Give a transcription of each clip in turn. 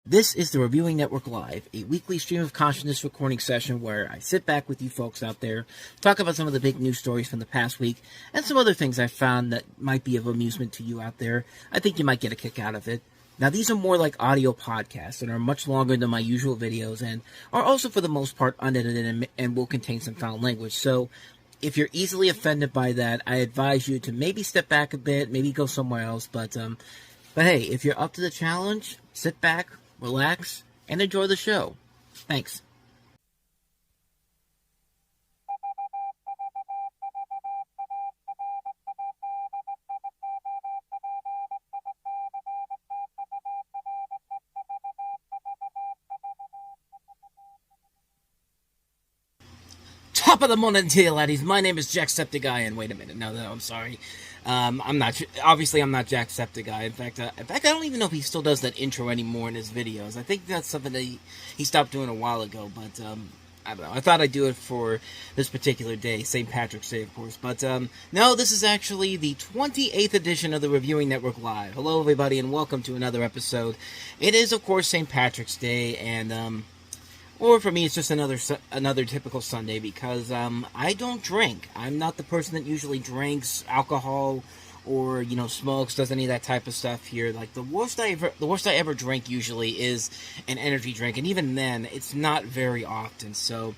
This is the Reviewing Network Live, a weekly stream of consciousness recording session where I sit back with you folks out there, talk about some of the big news stories from the past week, and some other things I found that might be of amusement to you out there. I think you might get a kick out of it. Now, these are more like audio podcasts and are much longer than my usual videos and are also for the most part unedited and will contain some foul language. So, if you're easily offended by that, I advise you to maybe step back a bit, maybe go somewhere else. But hey, if you're up to the challenge, sit back, relax, and enjoy the show. Thanks. Top of the morning to you, laddies. My name is Jacksepticeye, and wait a minute. No, I'm sorry. I'm not. Obviously, I'm not Jacksepticeye. In fact, I don't even know if he still does that intro anymore in his videos. I think that's something that he stopped doing a while ago. But I don't know. I thought I'd do it for this particular day, St. Patrick's Day, of course. But no, this is actually the 28th edition of the Reviewing Network Live. Hello, everybody, and welcome to another episode. It is, of course, St. Patrick's Day, and or for me, it's just another typical Sunday because I don't drink. I'm not the person that usually drinks alcohol or smokes, does any of that type of stuff here. Like the worst I ever drink usually is an energy drink, and even then, it's not very often. So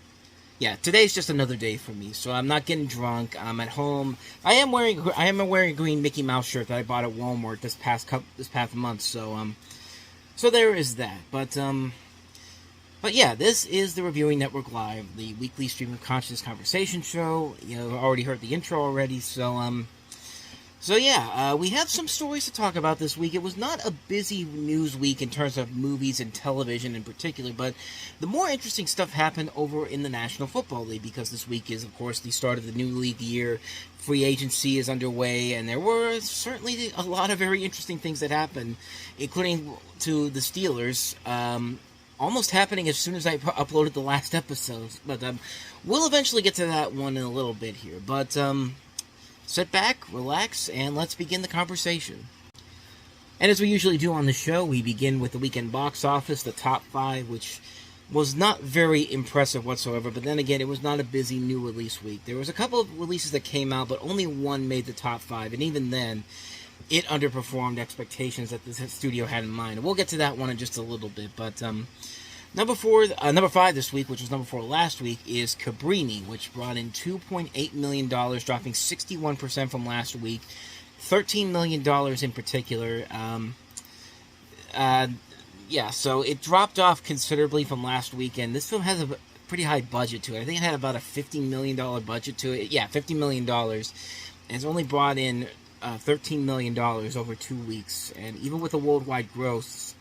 yeah, today's just another day for me. So I'm not getting drunk. I'm at home. I am wearing a green Mickey Mouse shirt that I bought at Walmart this past month. So there is that. But yeah, this is the Reviewing Network Live, the weekly stream of conscious conversation show. I've already heard the intro already, so yeah, we have some stories to talk about this week. It was not a busy news week in terms of movies and television in particular, but the more interesting stuff happened over in the National Football League, because this week is, of course, the start of the new league year. Free agency is underway, and there were certainly a lot of very interesting things that happened, including to the Steelers, almost happening as soon as I uploaded the last episode. But we'll eventually get to that one in a little bit here. But sit back, relax, and let's begin the conversation. And as we usually do on the show, we begin with the weekend box office, the top 5, which was not very impressive whatsoever. But then again, it was not a busy new release week. There was a couple of releases that came out, but only one made the top 5. And even then, it underperformed expectations that the studio had in mind. We'll get to that one in just a little bit, but number 5 this week, which was number 4 last week, is Cabrini, which brought in $2.8 million, dropping 61% from last week. $13 million in particular. Yeah, so it dropped off considerably from last week, and this film has a pretty high budget to it. I think it had about a $50 million budget to it. Yeah, $50 million. And it's only brought in $13 million over 2 weeks, and even with the worldwide gross,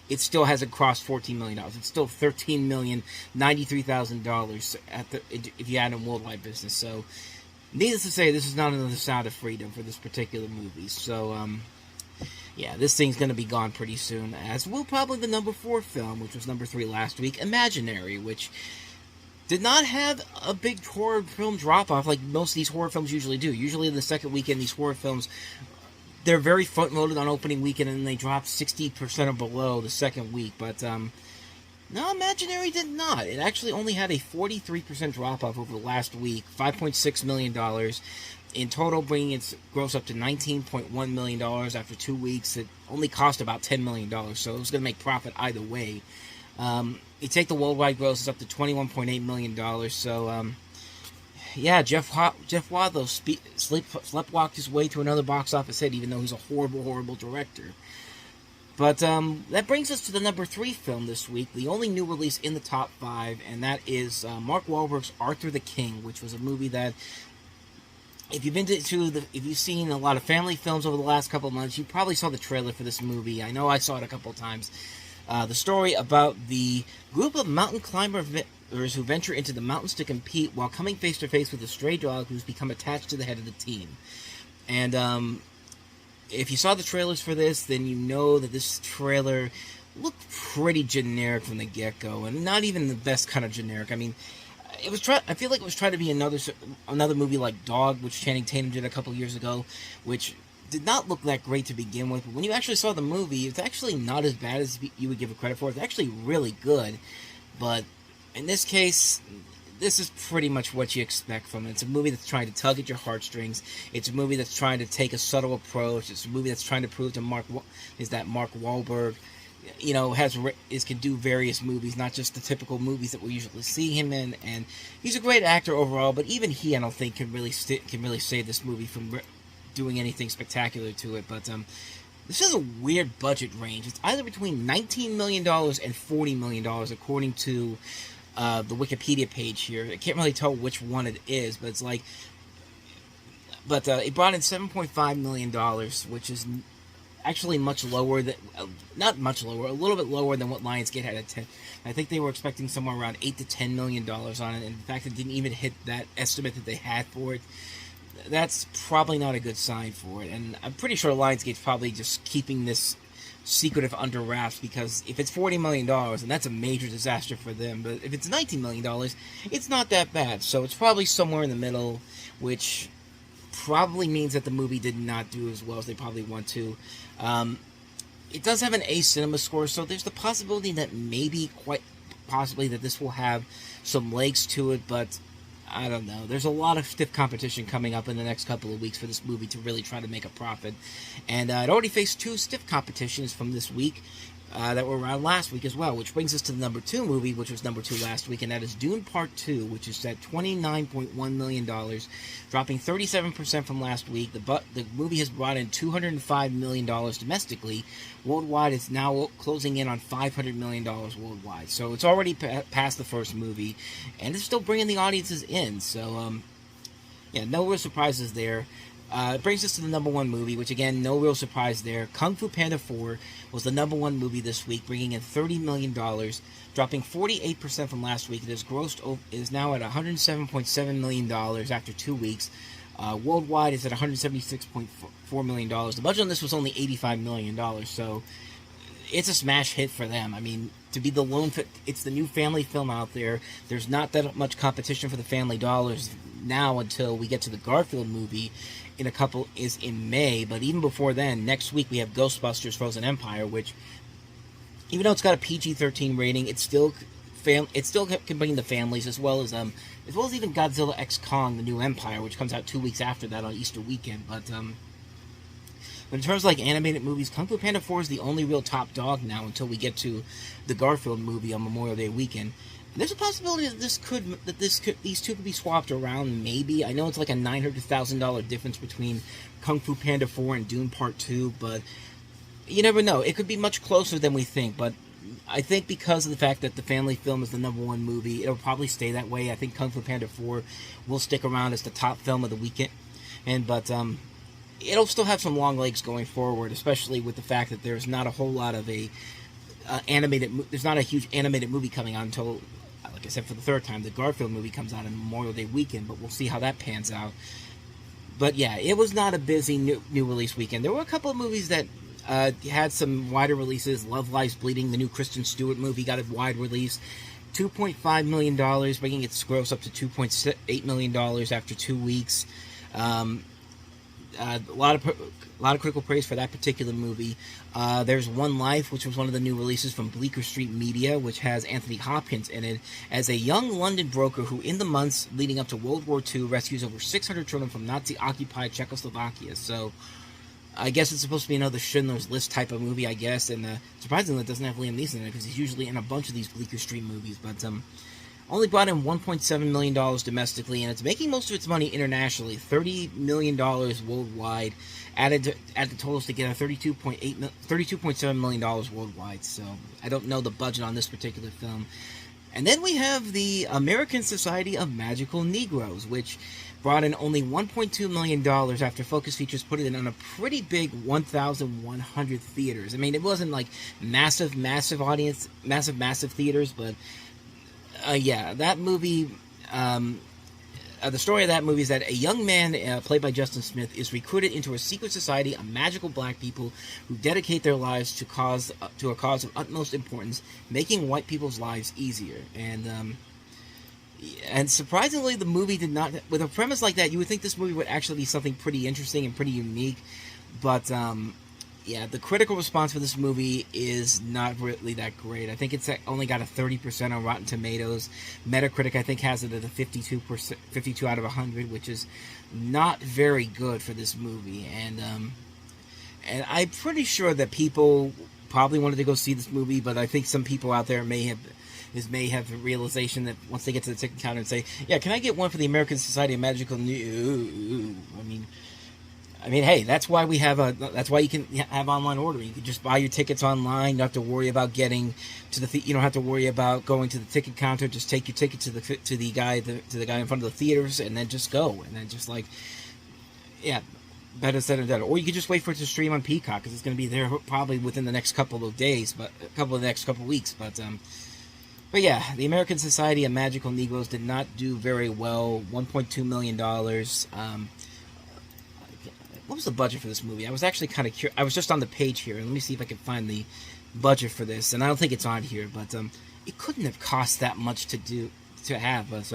it still hasn't crossed $14 million. It's still $13,093,000 if you add in worldwide business. So, needless to say, this is not another Sound of Freedom for this particular movie. So, yeah, this thing's going to be gone pretty soon, as will probably the number 4 film, which was number 3 last week, Imaginary, which did not have a big horror film drop-off like most of these horror films usually do. Usually in the second weekend, these horror films, they're very front-loaded on opening weekend, and they drop 60% or below the second week. But, no, Imaginary did not. It actually only had a 43% drop-off over the last week, $5.6 million. In total, bringing its gross up to $19.1 million after 2 weeks. It only cost about $10 million, so it was going to make profit either way. You take the worldwide gross, it's up to $21.8 million, so, yeah, Jeff Wadlow sleptwalked his way to another box office hit, even though he's a horrible, horrible director. But, that brings us to the number 3 film this week, the only new release in the top 5, and that is Mark Wahlberg's Arthur the King, which was a movie that, if you've seen a lot of family films over the last couple of months, you probably saw the trailer for this movie. I know I saw it a couple of times. The story about the group of mountain climbers who venture into the mountains to compete while coming face to face with a stray dog who's become attached to the head of the team. And if you saw the trailers for this, then you know that this trailer looked pretty generic from the get-go, and not even the best kind of generic. I mean, I feel like it was trying to be another movie like Dog, which Channing Tatum did a couple years ago, which did not look that great to begin with, but when you actually saw the movie, it's actually not as bad as you would give it credit for. It's actually really good, but in this case, this is pretty much what you expect from it. It's a movie that's trying to tug at your heartstrings. It's a movie that's trying to take a subtle approach. It's a movie that's trying to prove to Mark Wahlberg, can do various movies, not just the typical movies that we usually see him in. And he's a great actor overall, but even he, I don't think, can really save this movie from doing anything spectacular to it. But this is a weird budget range. It's either between $19 million and $40 million, according to the Wikipedia page here. I can't really tell which one it is, but it's like, it brought in $7.5 million, which is actually much lower than, not much lower, a little bit lower than what Lionsgate had at 10. I think they were expecting somewhere around $8 to $10 million on it, and in fact, it didn't even hit that estimate that they had for it. That's probably not a good sign for it, and I'm pretty sure Lionsgate's probably just keeping this secretive under wraps, because if it's $40 million, and that's a major disaster for them, but if it's $19 million, it's not that bad, so it's probably somewhere in the middle, which probably means that the movie did not do as well as they probably want to. It does have an A cinema score, so there's the possibility that quite possibly that this will have some legs to it, but I don't know. There's a lot of stiff competition coming up in the next couple of weeks for this movie to really try to make a profit. And it already faced 2 stiff competitions from this week that were around last week as well, which brings us to the number 2 movie, which was number 2 last week, and that is Dune Part 2, which is at $29.1 million, dropping 37% from last week. The movie has brought in $205 million domestically. Worldwide, it's now closing in on $500 million worldwide. So it's already past the first movie, and it's still bringing the audiences in. So, no real surprises there. It brings us to the number 1 movie, which again, no real surprise there. Kung Fu Panda 4 was the number 1 movie this week, bringing in $30 million, dropping 48% from last week. It is now at $107.7 million after 2 weeks. Worldwide, it's at $176.4 million. The budget on this was only $85 million, so it's a smash hit for them. I mean, to be the lone, it's the new family film out there. There's not that much competition for the family dollars now until we get to the Garfield movie is in May, but even before then, next week we have Ghostbusters Frozen Empire, which, even though it's got a PG-13 rating, it's still can bring the families, as well as even Godzilla X Kong: The New Empire, which comes out 2 weeks after that on Easter weekend. But in terms of like animated movies, Kung Fu Panda 4 is the only real top dog now until we get to the Garfield movie on Memorial Day weekend. There's a possibility that these two could be swapped around, maybe. I know it's like a $900,000 difference between Kung Fu Panda 4 and Dune Part 2, but you never know. It could be much closer than we think, but I think because of the fact that the family film is the number 1 movie, it'll probably stay that way. I think Kung Fu Panda 4 will stick around as the top film of the weekend, but it'll still have some long legs going forward, especially with the fact that there's not a whole lot of there's not a huge animated movie coming out until, like I said, for the 3rd time, the Garfield movie comes out on Memorial Day weekend, but we'll see how that pans out. But yeah, it was not a busy new release weekend. There were a couple of movies that had some wider releases. Love Lies Bleeding, the new Kristen Stewart movie, got a wide release. $2.5 million, bringing its gross up to $2.8 million after 2 weeks. A lot of critical praise for that particular movie. There's One Life, which was one of the new releases from Bleecker Street Media, which has Anthony Hopkins in it as a young London broker who, in the months leading up to World War II, rescues over 600 children from Nazi-occupied Czechoslovakia. So I guess it's supposed to be another Schindler's List type of movie, I guess, and surprisingly, it doesn't have Liam Neeson in it, because he's usually in a bunch of these Bleecker Street movies, but only brought in $1.7 million domestically, and it's making most of its money internationally, $30 million worldwide, added the totals together, $32.7 million worldwide, so I don't know the budget on this particular film. And then we have the American Society of Magical Negroes, which brought in only $1.2 million after Focus Features put it on a pretty big 1,100 theaters. I mean, it wasn't like massive audience, massive theaters, but yeah, that movie, the story of that movie is that a young man, played by Justin Smith, is recruited into a secret society of magical black people who dedicate their lives to a cause of utmost importance, making white people's lives easier. And surprisingly, the movie did not. With a premise like that, you would think this movie would actually be something pretty interesting and pretty unique. But yeah, the critical response for this movie is not really that great. I think it's only got a 30% on Rotten Tomatoes. Metacritic, I think, has it at a 52%, 52 out of 100, which is not very good for this movie. And I'm pretty sure that people probably wanted to go see this movie, but I think some people out there may have the realization that once they get to the ticket counter and say, "Yeah, can I get one for the American Society of Magical News?" I mean, hey, that's why that's why you can have online ordering. You can just buy your tickets online. You don't have to worry about getting to you don't have to worry about going to the ticket counter. Just take your ticket to the guy in front of the theaters, and then just go, and then just like, yeah, better said than done. Or you could just wait for it to stream on Peacock because it's going to be there probably within the next couple of days, but next couple of weeks. But yeah, the American Society of Magical Negroes did not do very well. $1.2 million. What was the budget for this movie? I was actually kind of curious. I was just on the page here. Let me see if I can find the budget for this. And I don't think it's on here, but it couldn't have cost that much to have. But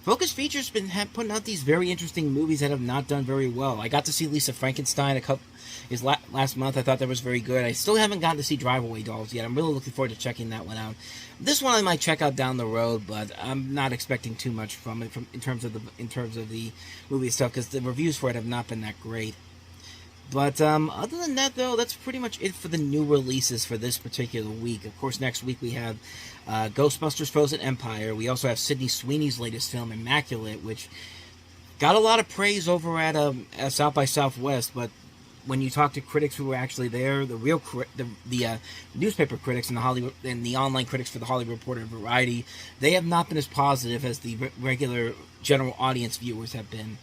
Focus Features been putting out these very interesting movies that have not done very well. I got to see Lisa Frankenstein last month. I thought that was very good. I still haven't gotten to see Drive Away Dolls yet. I'm really looking forward to checking that one out. This one I might check out down the road, but I'm not expecting too much from it in terms of the movie stuff because the reviews for it have not been that great. But other than that, though, that's pretty much it for the new releases for this particular week. Of course, next week we have Ghostbusters Frozen Empire. We also have Sydney Sweeney's latest film, Immaculate, which got a lot of praise over at South by Southwest, but when you talk to critics who were actually there, the real the newspaper critics and the online critics for the Hollywood Reporter and Variety, they have not been as positive as the regular general audience viewers have been.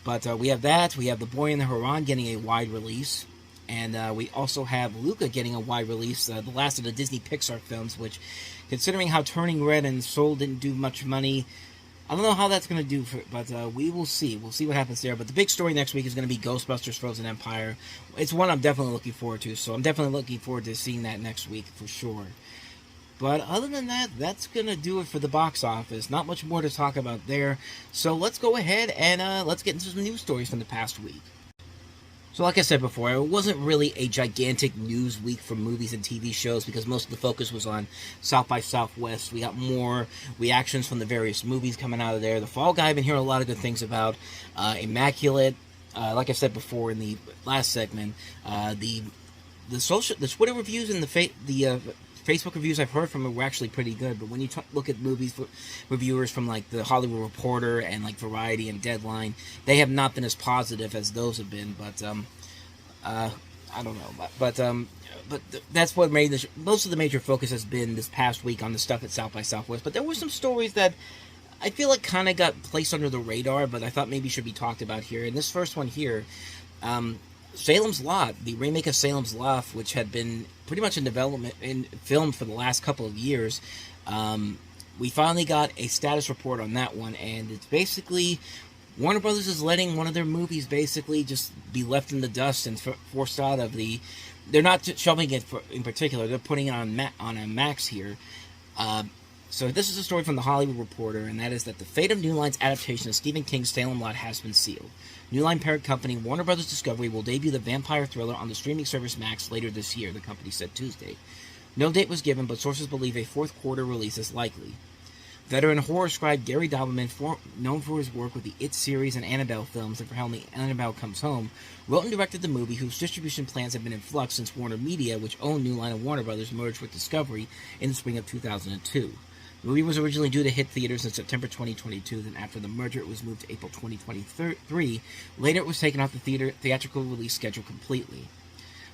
But we have that. We have The Boy and the Heron getting a wide release, and we also have Luca getting a wide release, the last of the Disney Pixar films. Which, considering how Turning Red and Soul didn't do much money, I don't know how that's going to do, but we will see. We'll see what happens there. But the big story next week is going to be Ghostbusters Frozen Empire. It's one I'm definitely looking forward to, so I'm definitely looking forward to seeing that next week for sure. But other than that, that's going to do it for the box office. Not much more to talk about there. So let's go ahead and let's get into some news stories from the past week. So like I said before, it wasn't really a gigantic news week for movies and TV shows because most of the focus was on South by Southwest. We got more reactions from the various movies coming out of there. The Fall Guy, I've been hearing a lot of good things about. Immaculate, like I said before in the last segment, the Twitter reviews and the Facebook reviews I've heard from it were actually pretty good, but when you look at reviewers from like the Hollywood Reporter and like Variety and Deadline, they have not been as positive as those have been. But I don't know, but that's what made most of the major focus has been this past week on the stuff at South by Southwest. But there were some stories that I feel like kind of got placed under the radar, but I thought maybe should be talked about here. And this first one here. Salem's Lot, the remake of Salem's Lot, which had been pretty much in development and filmed for the last couple of years, we finally got a status report on that one, and it's basically Warner Brothers is letting one of their movies basically just be left in the dust and forced out of the. They're not shelving it in particular; they're putting it on a Max here. So this is a story from the Hollywood Reporter, and that is that the fate of New Line's adaptation of Stephen King's Salem Lot has been sealed. New Line parent company Warner Bros. Discovery will debut the vampire thriller on the streaming service Max later this year, the company said Tuesday. No date was given, but sources believe a fourth quarter release is likely. Veteran horror scribe Gary Doberman, known for his work with the It series and Annabelle films and for helming Annabelle Comes Home, wrote and directed the movie, whose distribution plans have been in flux since Warner Media, which owned New Line and Warner Bros., merged with Discovery in the spring of 2002. The movie was originally due to hit theaters in September 2022, then after the merger it was moved to April 2023. Later it was taken off the theatrical release schedule completely.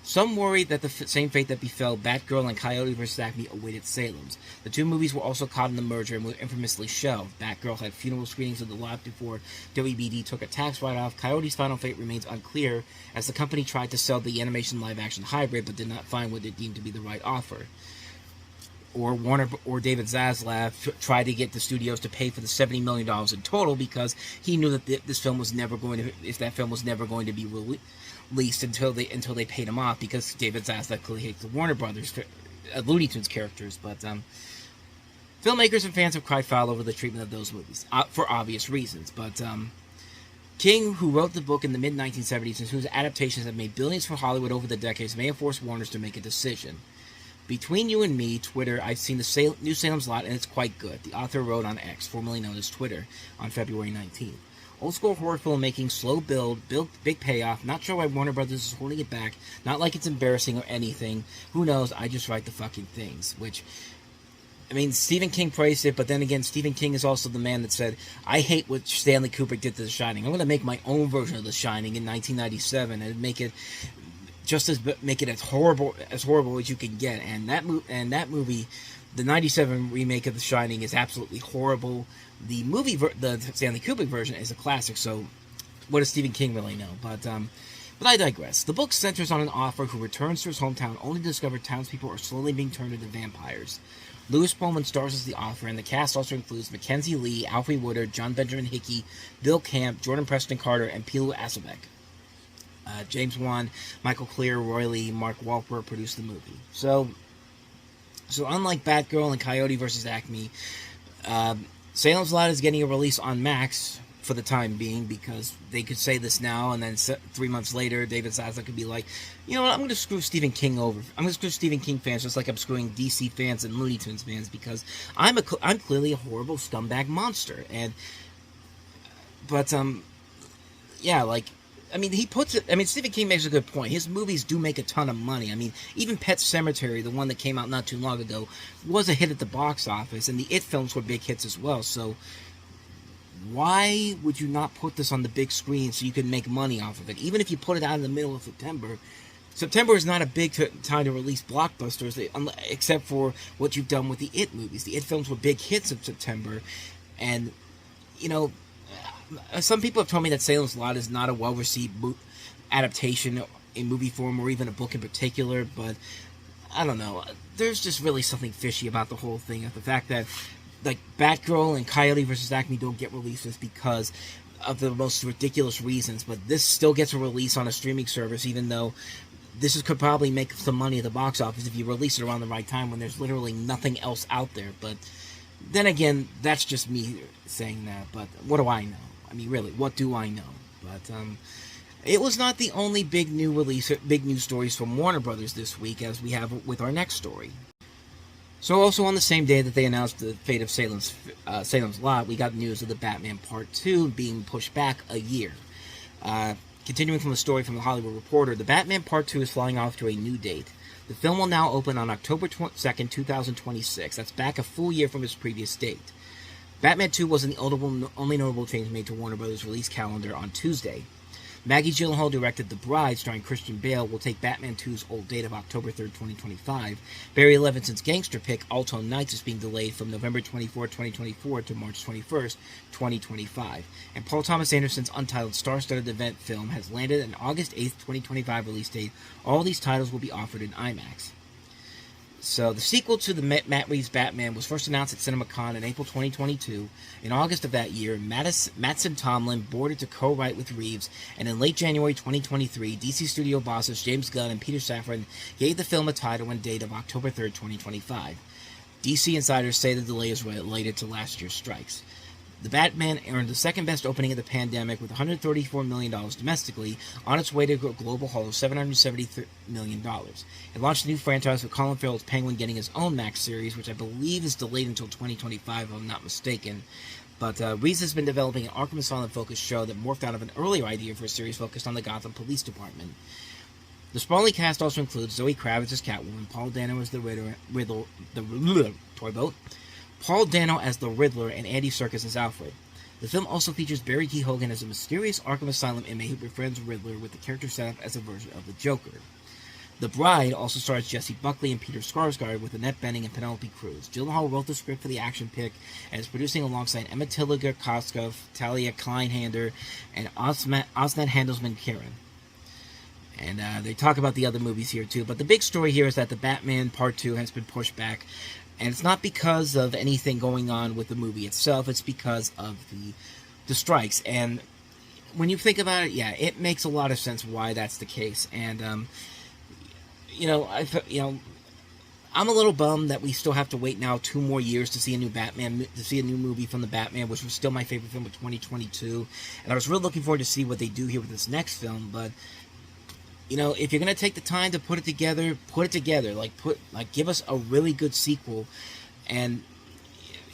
Some worried that the same fate that befell Batgirl and Coyote vs. Acme awaited Salem's. The two movies were also caught in the merger and were infamously shelved. Batgirl had funeral screenings of the lot before WBD took a tax write-off. Coyote's final fate remains unclear, as the company tried to sell the animation live-action hybrid but did not find what it deemed to be the right offer. Or David Zaslav tried to get the studios to pay for the $70 million in total because he knew that this film was never going to be released until they paid him off, because David Zaslav clearly hates the Warner Brothers Looney Tunes characters. But filmmakers and fans have cried foul over the treatment of those movies for obvious reasons. But King, who wrote the book in the mid-1970s and whose adaptations have made billions for Hollywood over the decades, may have forced Warner's to make a decision. Between you and me, Twitter, I've seen the new Salem's Lot, and it's quite good. The author wrote on X, formerly known as Twitter, on February 19th. Old school horror filmmaking, slow build, big payoff. Not sure why Warner Brothers is holding it back. Not like it's embarrassing or anything. Who knows? I just write the fucking things. Which, I mean, Stephen King praised it, but then again, Stephen King is also the man that said, I hate what Stanley Kubrick did to The Shining. I'm going to make my own version of The Shining in 1997 and make it as horrible as you can get. And that movie, the 97 remake of The Shining, is absolutely horrible. The the Stanley Kubrick version is a classic, so what does Stephen King really know? But I digress. The book centers on an author who returns to his hometown only to discover townspeople are slowly being turned into vampires. Lewis Pullman stars as the author, and the cast also includes Mackenzie Lee, Alfre Woodard, John Benjamin Hickey, Bill Camp, Jordan Preston Carter, and Pilu Asselbeck. James Wan, Michael Clear, Roy Lee, Mark Wahlberg produced the movie. So unlike Batgirl and Coyote vs. Acme, Salem's Lot is getting a release on Max for the time being, because they could say this now, and then 3 months later, David Zaslav could be like, you know what, I'm going to screw Stephen King over. I'm going to screw Stephen King fans just like I'm screwing DC fans and Looney Tunes fans, because I'm clearly a horrible scumbag monster. Stephen King makes a good point. His movies do make a ton of money. I mean, even Pet Sematary, the one that came out not too long ago, was a hit at the box office, and the It films were big hits as well. So why would you not put this on the big screen so you can make money off of it? Even if you put it out in the middle of September. September is not a big time to release blockbusters, except for what you've done with the It movies. The It films were big hits in September, and, you know, some people have told me that Salem's Lot is not a well-received adaptation in movie form, or even a book in particular, but I don't know. There's just really something fishy about the whole thing. The fact that, like, Batgirl and Coyote vs. Acme don't get releases because of the most ridiculous reasons, but this still gets a release on a streaming service, even though could probably make some money at the box office if you release it around the right time when there's literally nothing else out there. But then again, that's just me saying that, but what do I know? I mean, really, what do I know? But it was not the only big news stories from Warner Brothers this week, as we have with our next story. So, also on the same day that they announced the fate of Salem's Lot, we got news of the Batman Part 2 being pushed back a year. Continuing from the story from the Hollywood Reporter, the Batman Part 2 is flying off to a new date. The film will now open on October 2nd, 2026. That's back a full year from its previous date. Batman 2 wasn't the only notable change made to Warner Bros. Release calendar on Tuesday. Maggie Gyllenhaal directed The Bride, starring Christian Bale, will take Batman 2's old date of October 3rd, 2025. Barry Levinson's gangster pick, Alto Nights, is being delayed from November 24, 2024 to March 21st, 2025. And Paul Thomas Anderson's untitled star-studded event film has landed an August 8th, 2025 release date. All these titles will be offered in IMAX. So, the sequel to the Matt Reeves Batman was first announced at CinemaCon in April 2022. In August of that year, Mattson Tomlin boarded to co-write with Reeves, and in late January 2023, DC studio bosses James Gunn and Peter Safran gave the film a title and date of October 3rd, 2025. DC insiders say the delay is related to last year's strikes. The Batman earned the second-best opening of the pandemic with $134 million domestically, on its way to a global haul of $773 million. It launched a new franchise with Colin Farrell's Penguin getting his own Max series, which I believe is delayed until 2025, if I'm not mistaken. But Reeves has been developing an Arkham Asylum-focused show that morphed out of an earlier idea for a series focused on the Gotham Police Department. The sprawling cast also includes Zoe Kravitz as Catwoman, Paul Dano as the Paul Dano as the Riddler, and Andy Serkis as Alfred. The film also features Barry Keoghan as a mysterious Arkham Asylum inmate who befriends Riddler, with the character set up as a version of the Joker. The Bride also stars Jesse Buckley and Peter Skarsgård, with Annette Bening and Penelope Cruz. Gyllenhaal wrote the script for the action pick and is producing alongside Emma Tilliger-Koskov, Talia Kleinhander, and Osnat Handelsman Karen. And they talk about the other movies here too, but the big story here is that the Batman Part 2 has been pushed back. And it's not because of anything going on with the movie itself, it's because of the strikes. And when you think about it, yeah, it makes a lot of I'm a little bummed that we still have to wait now 2 more years to see a new movie from the Batman, which was still my favorite film of 2022. And I was really looking forward to see what they do here with this next film. But if you're gonna take the time to put it together, put it together. Give us a really good sequel. And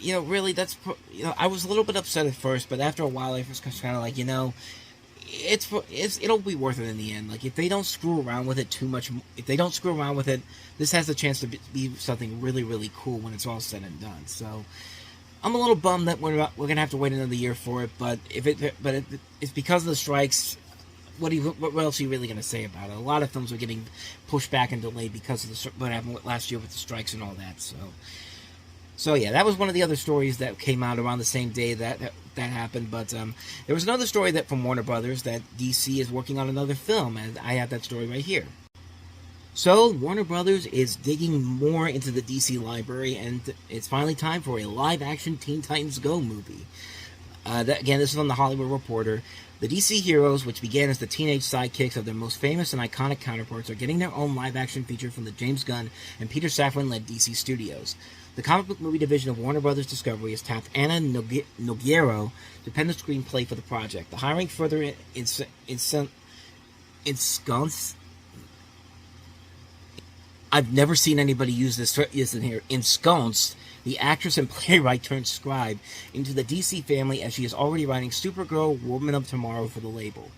really, I was a little bit upset at first, but after a while, I was kind of like, it'll be worth it in the end. Like, if they don't screw around with it too much, this has a chance to be something really, really cool when it's all said and done. So, I'm a little bummed that we're gonna have to wait another year for it. But it's because of the strikes. What else are you really gonna say about it? A lot of films are getting pushed back and delayed because of what happened last year with the strikes and all that. So yeah, that was one of the other stories that came out around the same day that happened. But there was another story from Warner Brothers that DC is working on another film, and I have that story right here. So Warner Brothers is digging more into the DC library, and it's finally time for a live-action Teen Titans Go movie. Again, this is on The Hollywood Reporter. The DC heroes, which began as the teenage sidekicks of their most famous and iconic counterparts, are getting their own live-action feature from the James Gunn and Peter Safran-led DC Studios. The comic book movie division of Warner Brothers Discovery has tapped Anna Nogueiro to pen the screenplay for the project. The hiring further ensconced. I've never seen anybody use this in here. Ensconced the actress and playwright turned scribe into the DC family, as she is already writing Supergirl, Woman of Tomorrow for the label.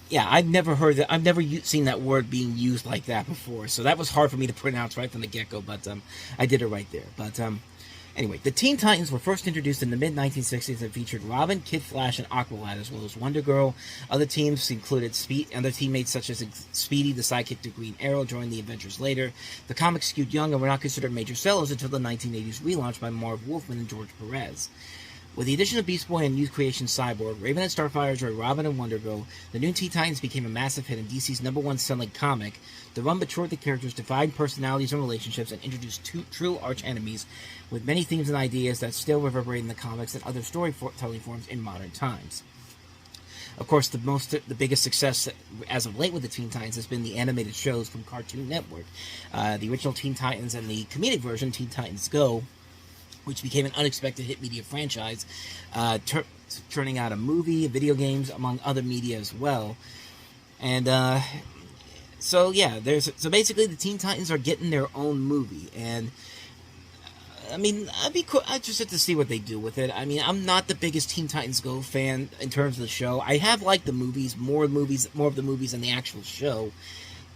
Yeah, I've never heard that. I've never seen that word being used like that before, so that was hard for me to pronounce right from the get-go, but I did it right there. But anyway, the Teen Titans were first introduced in the mid-1960s and featured Robin, Kid Flash, and Aqualad, as well as Wonder Girl. Other teams included other teammates such as Speedy, the sidekick to Green Arrow, joined the Avengers later. The comics skewed young and were not considered major sellers until the 1980s relaunch by Marv Wolfman and George Perez. With the addition of Beast Boy and new creation Cyborg, Raven and Starfire joined Robin and Wonder Girl, the new Teen Titans became a massive hit in DC's #1 selling comic. The run matured the characters, defined personalities and relationships, and introduced two true arch-enemies with many themes and ideas that still reverberate in the comics and other storytelling forms in modern times. Of course, the biggest success as of late with the Teen Titans has been the animated shows from Cartoon Network. The original Teen Titans and the comedic version, Teen Titans Go, which became an unexpected hit media franchise, turning out a movie, video games, among other media as well. And so basically the Teen Titans are getting their own movie, and I mean, I'm interested to see what they do with it. I mean, I'm not the biggest Teen Titans Go fan in terms of the show. I have liked the movies, more of the movies than the actual show.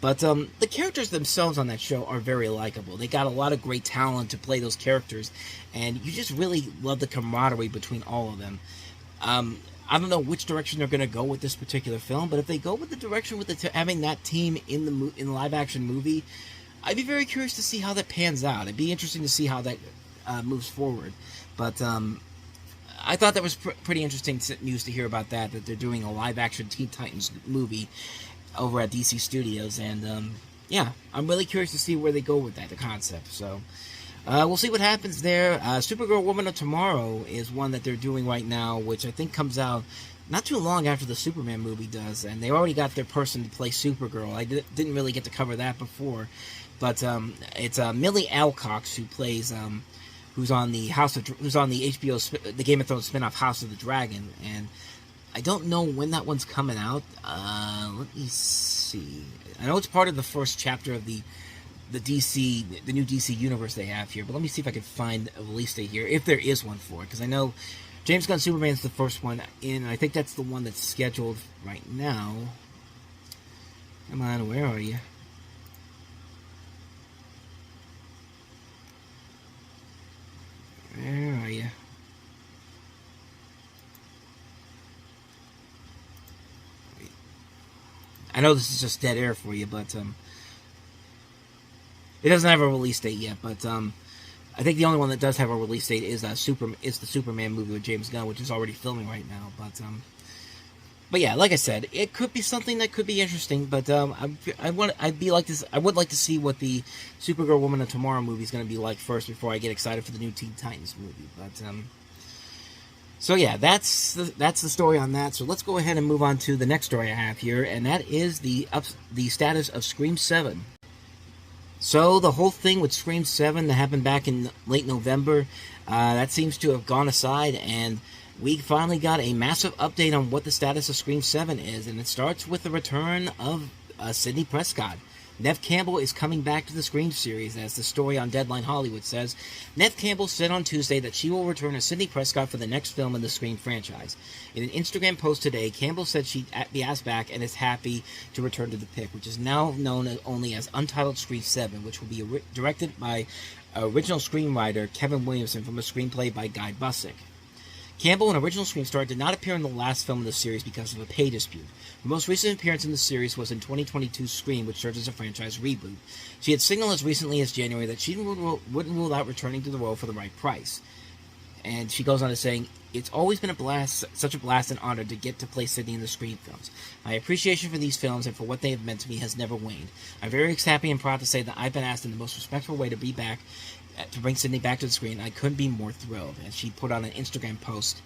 But the characters themselves on that show are very likable. They got a lot of great talent to play those characters, and you just really love the camaraderie between all of them. I don't know which direction they're going to go with this particular film, but if they go with the direction with having that team in the live-action movie, I'd be very curious to see how that pans out. It'd be interesting to see how that moves forward. But I thought that was pretty interesting news to hear about that they're doing a live-action Teen Titans movie over at DC Studios, and yeah, I'm really curious to see where they go with that, the concept. So we'll see what happens there. Supergirl, Woman of Tomorrow is one that they're doing right now, which I think comes out not too long after the Superman movie does, and they already got their person to play Supergirl. I didn't really get to cover that before, but it's Millie Alcox who plays who's on the HBO the Game of Thrones spinoff House of the Dragon, and I don't know when that one's coming out. Let me see. I know it's part of the first chapter of the new DC universe they have here, but let me see if I can find a release date here, if there is one for it, because I know James Gunn Superman's the first one in, and I think that's the one that's scheduled right now. Come on, where are you? Where are you? I know this is just dead air for you, but it doesn't have a release date yet. But I think the only one that does have a release date is the Superman movie with James Gunn, which is already filming right now. But yeah, like I said, it could be something that could be interesting. But I would like to see what the Supergirl Woman of Tomorrow movie is going to be like first before I get excited for the new Teen Titans movie. But so yeah, that's the story on that. So let's go ahead and move on to the next story I have here, and that is the status of Scream 7. So the whole thing with Scream 7 that happened back in late November, that seems to have gone aside, and we finally got a massive update on what the status of Scream 7 is, and it starts with the return of Sidney Prescott. Neve Campbell is coming back to the Scream series, as the story on Deadline Hollywood says. Neve Campbell said on Tuesday that she will return as Sidney Prescott for the next film in the Scream franchise. In an Instagram post today, Campbell said she'd be asked back and is happy to return to the pick, which is now known only as Untitled Scream 7, which will be directed by original screenwriter Kevin Williamson from a screenplay by Guy Busick. Campbell, an original Scream star, did not appear in the last film of the series because of a pay dispute. Her most recent appearance in the series was in 2022's Scream, which served as a franchise reboot. She had signaled as recently as January that she wouldn't rule out returning to the role for the right price. And she goes on to saying, "It's always been such a blast and honor to get to play Sidney in the Scream films. My appreciation for these films and for what they have meant to me has never waned. I'm very happy and proud to say that I've been asked in the most respectful way to be back, to bring Sidney back to the screen. I couldn't be more thrilled." And she put on an Instagram post.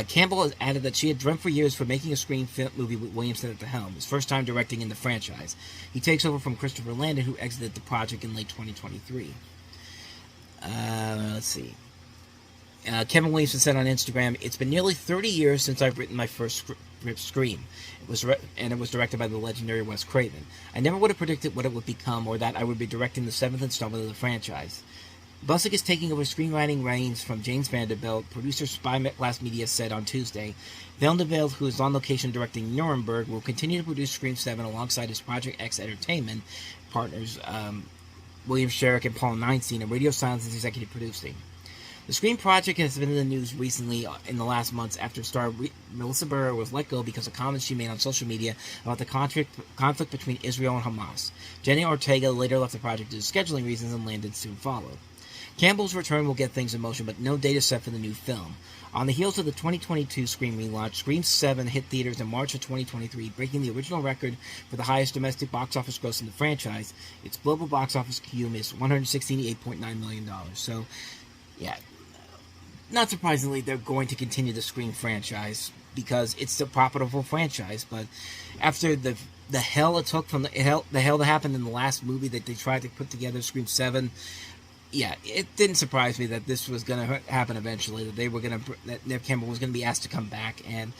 Campbell has added that she had dreamt for years for making a Scream movie with Williamson at the helm, his first time directing in the franchise. He takes over from Christopher Landon, who exited the project in late 2023. Let's see. Kevin Williamson said on Instagram, "It's been nearly 30 years since I've written my first Scream. It was directed by the legendary Wes Craven. I never would have predicted what it would become, or that I would be directing the 7th installment of the franchise." Busick is taking over screenwriting reins from James Vanderbilt, producer Spyglass Media said on Tuesday. Vanderbilt, who is on location directing Nuremberg, will continue to produce Scream 7 alongside his Project X Entertainment partners, William Sherrick and Paul Neinstein, and Radio Silence is executive producing. The Scream project has been in the news recently in the last months after star Melissa Barrera was let go because of comments she made on social media about the conflict between Israel and Hamas. Jenny Ortega later left the project due to scheduling reasons, and Landon soon followed. Campbell's return will get things in motion, but no date is set for the new film. On the heels of the 2022 Scream relaunch, Scream 7 hit theaters in March of 2023, breaking the original record for the highest domestic box office gross in the franchise. Its global box office cume is $168.9 million. So, yeah, not surprisingly, they're going to continue the Scream franchise because it's a profitable franchise. But after the hell it took from the hell that happened in the last movie that they tried to put together, Scream 7, yeah, it didn't surprise me that this was going to happen eventually. That Neve Campbell was going to be asked to come back, and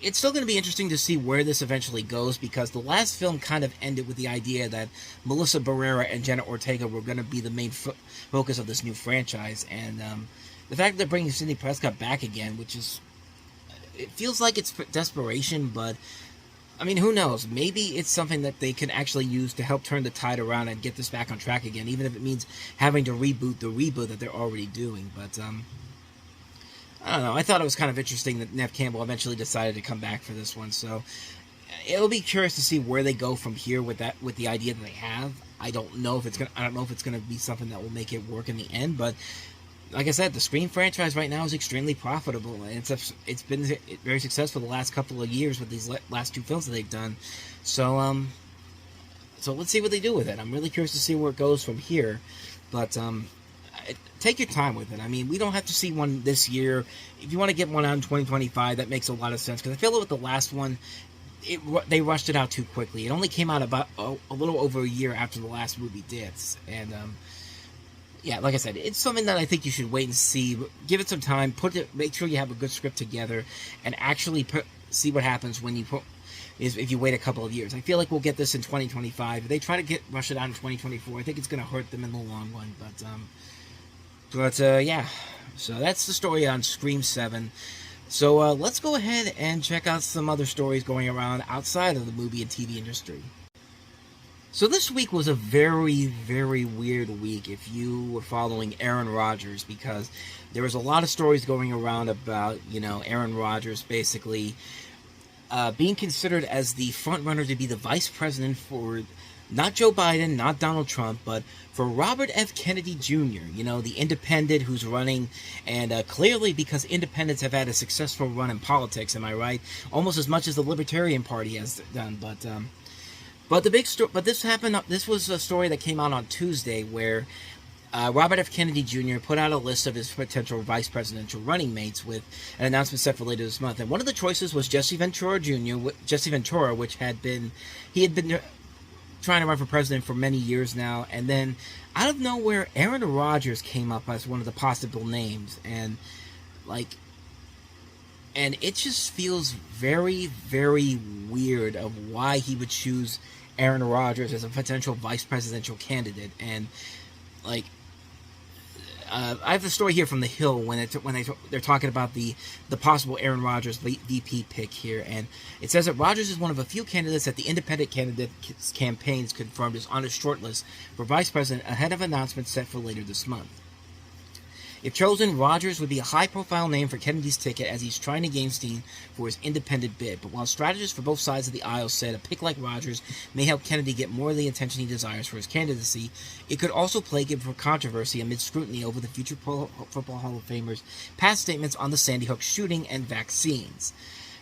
it's still going to be interesting to see where this eventually goes, because the last film kind of ended with the idea that Melissa Barrera and Jenna Ortega were going to be the main focus of this new franchise, and the fact that they're bringing Sidney Prescott back again, it feels like it's desperation, but I mean, who knows? Maybe it's something that they can actually use to help turn the tide around and get this back on track again, even if it means having to reboot the reboot that they're already doing. But I don't know. I thought it was kind of interesting that Neve Campbell eventually decided to come back for this one. So it'll be curious to see where they go from here with the idea that they have. I don't know if it's gonna be something that will make it work in the end, but like I said, the Scream franchise right now is extremely profitable, and it's been very successful the last couple of years with these last two films that they've done. So let's see what they do with it. I'm really curious to see where it goes from here, but take your time with it. I mean, we don't have to see one this year. If you want to get one out in 2025, that makes a lot of sense, because I feel like with the last one, they rushed it out too quickly. It only came out about a little over a year after the last movie did, and yeah, like I said, it's something that I think you should wait and see. Give it some time. Make sure you have a good script together, and actually see what happens if you wait a couple of years. I feel like we'll get this in 2025. If they try to rush it out in 2024, I think it's going to hurt them in the long run. But yeah, so that's the story on Scream 7. So let's go ahead and check out some other stories going around outside of the movie and TV industry. So this week was a very, very weird week if you were following Aaron Rodgers, because there was a lot of stories going around about, Aaron Rodgers basically being considered as the front runner to be the vice president for not Joe Biden, not Donald Trump, but for Robert F. Kennedy Jr., the independent who's running, and clearly because independents have had a successful run in politics, am I right? Almost as much as the Libertarian Party has done, But the big story, this was a story that came out on Tuesday, where Robert F. Kennedy Jr. put out a list of his potential vice presidential running mates with an announcement set for later this month. And one of the choices was Jesse Ventura Jr., which had been trying to run for president for many years now, and then out of nowhere, Aaron Rodgers came up as one of the possible names, and it just feels very, very weird of why he would choose Aaron Rodgers as a potential vice presidential candidate. And like, I have the story here from The Hill when they're talking about the possible Aaron Rodgers VP pick here, and it says that Rodgers is one of a few candidates that the independent candidates campaigns confirmed is on a short list for vice president ahead of announcements set for later this month. If chosen, Rodgers would be a high-profile name for Kennedy's ticket as he's trying to gain steam for his independent bid. But while strategists for both sides of the aisle said a pick like Rodgers may help Kennedy get more of the attention he desires for his candidacy, it could also plague him for controversy amid scrutiny over the future Football Hall of Famer's past statements on the Sandy Hook shooting and vaccines.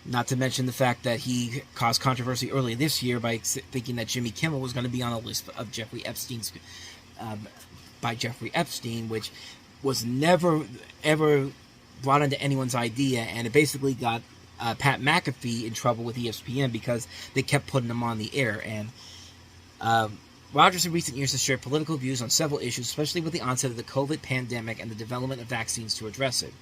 Not to mention the fact that he caused controversy earlier this year by thinking that Jimmy Kimmel was going to be on a list of Jeffrey Epstein's by Jeffrey Epstein, which was never, ever brought into anyone's idea, and it basically got Pat McAfee in trouble with ESPN because they kept putting him on the air. And Rodgers in recent years has shared political views on several issues, especially with the onset of the COVID pandemic and the development of vaccines to address it.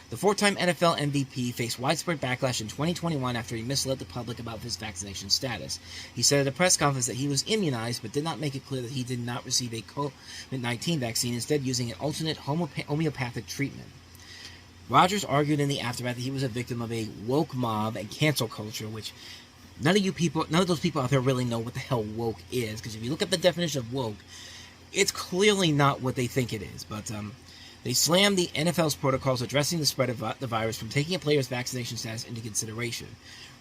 The four-time NFL MVP faced widespread backlash in 2021 after he misled the public about his vaccination status. He said at a press conference that he was immunized, but did not make it clear that he did not receive a COVID-19 vaccine, instead using an alternate homeopathic treatment. Rodgers argued in the aftermath that he was a victim of a woke mob and cancel culture, which none of those people out there really know what the hell woke is, because if you look at the definition of woke, it's clearly not what they think it is. But they slammed the NFL's protocols addressing the spread of the virus from taking a player's vaccination status into consideration.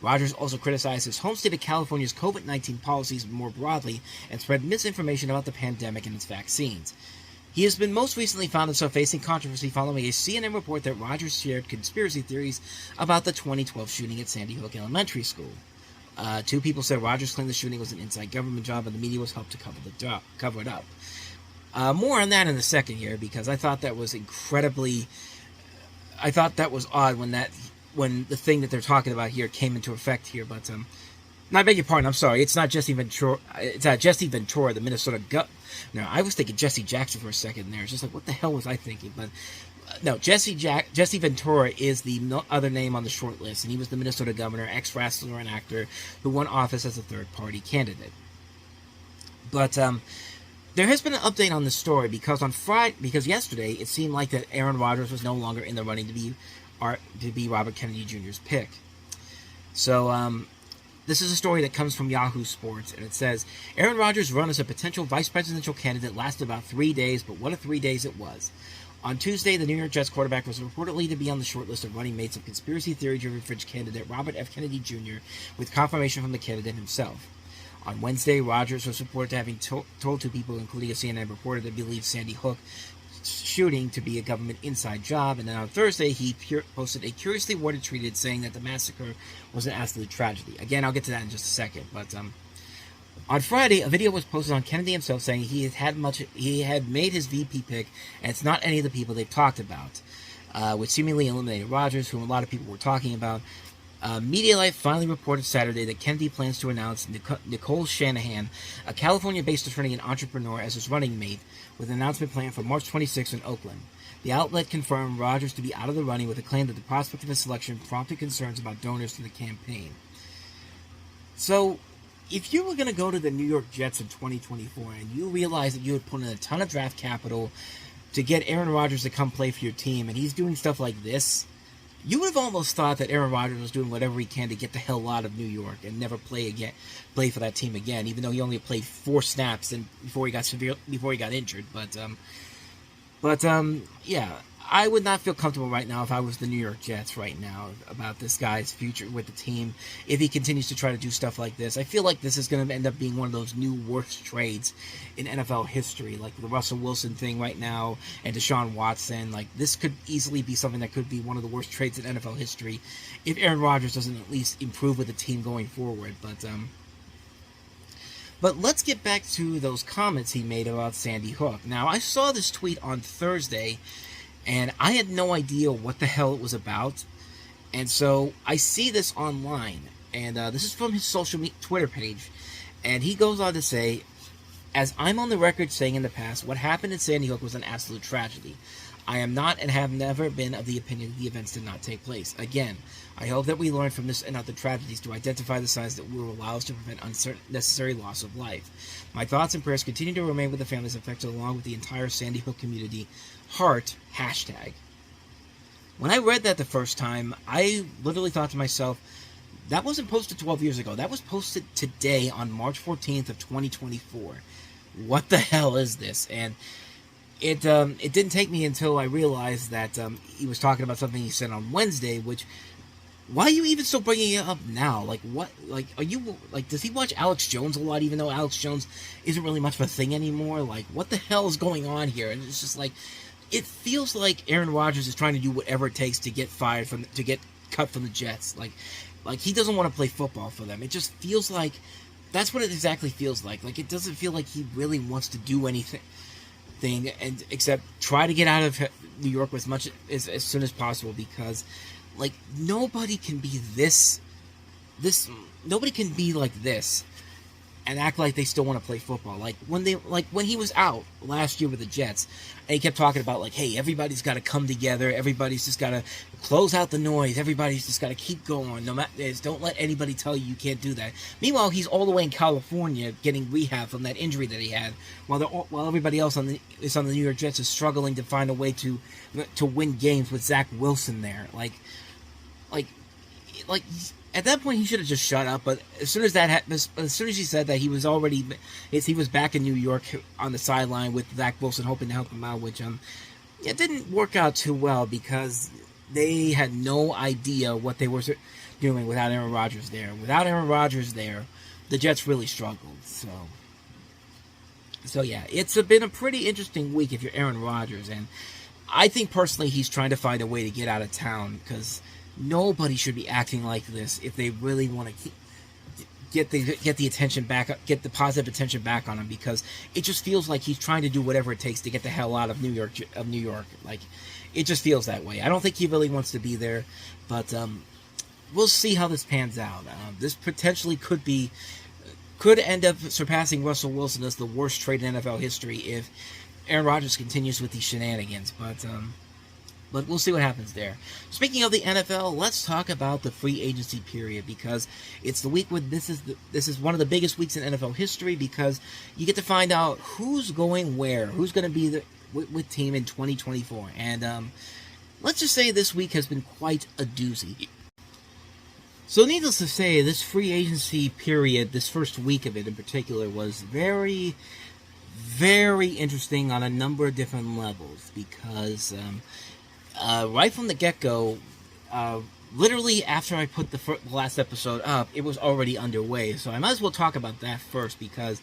Rodgers also criticized his home state of California's COVID-19 policies more broadly and spread misinformation about the pandemic and its vaccines. He has been most recently found himself facing controversy following a CNN report that Rodgers shared conspiracy theories about the 2012 shooting at Sandy Hook Elementary School. Two people said Rodgers claimed the shooting was an inside government job and the media was helped to cover it up. More on that in a second here, because I thought that was odd when the thing that they're talking about here came into effect here. But no, I beg your pardon. I'm sorry. It's not Jesse Ventura. It's Jesse Ventura, the Minnesota No, I was thinking Jesse Jackson for a second there. It's just like, what the hell was I thinking? But no, Jesse Ventura is the other name on the short list, and he was the Minnesota governor, ex-wrestler and actor who won office as a third-party candidate. But there has been an update on this story because yesterday it seemed like that Aaron Rodgers was no longer in the running to be Robert Kennedy Jr.'s pick. So this is a story that comes from Yahoo Sports, and it says, Aaron Rodgers' run as a potential vice presidential candidate lasted about 3 days, but what a 3 days it was. On Tuesday, the New York Jets quarterback was reportedly to be on the short list of running mates of conspiracy theory-driven fringe candidate Robert F. Kennedy Jr., with confirmation from the candidate himself. On Wednesday, Rodgers was reported to having told two people, including a CNN reporter, that believed Sandy Hook shooting to be a government inside job, and then on Thursday, he posted a curiously worded tweet saying that the massacre was an absolute tragedy. Again, I'll get to that in just a second, but on Friday, a video was posted on Kennedy himself saying he had made his VP pick, and it's not any of the people they've talked about, which seemingly eliminated Rodgers, whom a lot of people were talking about. Media Life finally reported Saturday that Kennedy plans to announce Nicole Shanahan, a California-based attorney and entrepreneur, as his running mate, with an announcement planned for March 26 in Oakland. The outlet confirmed Rodgers to be out of the running with a claim that the prospect of his selection prompted concerns about donors to the campaign. So, if you were going to go to the New York Jets in 2024 and you realized that you had put in a ton of draft capital to get Aaron Rodgers to come play for your team, and he's doing stuff like this, you would have almost thought that Aaron Rodgers was doing whatever he can to get the hell out of New York and never play for that team again, even though he only played 4 snaps before he got injured. But yeah, I would not feel comfortable right now if I was the New York Jets right now about this guy's future with the team if he continues to try to do stuff like this. I feel like this is going to end up being one of those new worst trades in NFL history, like the Russell Wilson thing right now and Deshaun Watson. Like, this could easily be something that could be one of the worst trades in NFL history if Aaron Rodgers doesn't at least improve with the team going forward. But let's get back to those comments he made about Sandy Hook. Now, I saw this tweet on Thursday, and I had no idea what the hell it was about. And so I see this online, and this is from his Twitter page. And he goes on to say, as I'm on the record saying in the past, what happened in Sandy Hook was an absolute tragedy. I am not and have never been of the opinion that the events did not take place. Again, I hope that we learn from this and other tragedies to identify the signs that will allow us to prevent unnecessary loss of life. My thoughts and prayers continue to remain with the families affected along with the entire Sandy Hook community. Heart, hashtag. When I read that the first time, I literally thought to myself, that wasn't posted 12 years ago. That was posted today on March 14th of 2024. What the hell is this? And it didn't take me until I realized that he was talking about something he said on Wednesday, which, why are you even still bringing it up now? Like, what? Like, are you, like, does he watch Alex Jones a lot, even though Alex Jones isn't really much of a thing anymore? Like, what the hell is going on here? And it's just like, it feels like Aaron Rodgers is trying to do whatever it takes to get fired to get cut from the Jets. Like he doesn't want to play football for them. It just feels like, that's what it exactly feels like. Like, it doesn't feel like he really wants to do anything, and except try to get out of New York as soon as possible, because, like, nobody can be nobody can be like this and act like they still want to play football. Like when he was out last year with the Jets, and he kept talking about, like, hey, everybody's got to come together, everybody's just got to close out the noise, everybody's just got to keep going, no matter, don't let anybody tell you can't do that. Meanwhile, he's all the way in California getting rehab from that injury that he had, while everybody else on the New York Jets is struggling to find a way to win games with Zach Wilson there. Like at that point, he should have just shut up. But as soon as he said that, he was back in New York on the sideline with Zach Wilson, hoping to help him out, which it didn't work out too well, because they had no idea what they were doing without Aaron Rodgers there. Without Aaron Rodgers there, the Jets really struggled. So yeah, it's been a pretty interesting week if you're Aaron Rodgers, and I think personally he's trying to find a way to get out of town, because nobody should be acting like this if they really want to get the attention back, get the positive attention back on him, because it just feels like he's trying to do whatever it takes to get the hell out of New York. Like, it just feels that way. I don't think he really wants to be there, but we'll see how this pans out. This potentially could end up surpassing Russell Wilson as the worst trade in NFL history if Aaron Rodgers continues with these shenanigans, but we'll see what happens there. Speaking of the NFL, let's talk about the free agency period, because it's the week when this is one of the biggest weeks in NFL history, because you get to find out who's going where, who's going to be with team in 2024. And let's just say this week has been quite a doozy. So needless to say, this free agency period, this first week of it in particular, was very, very interesting on a number of different levels, because right from the get-go, literally after I put the last episode up, it was already underway. So I might as well talk about that first, because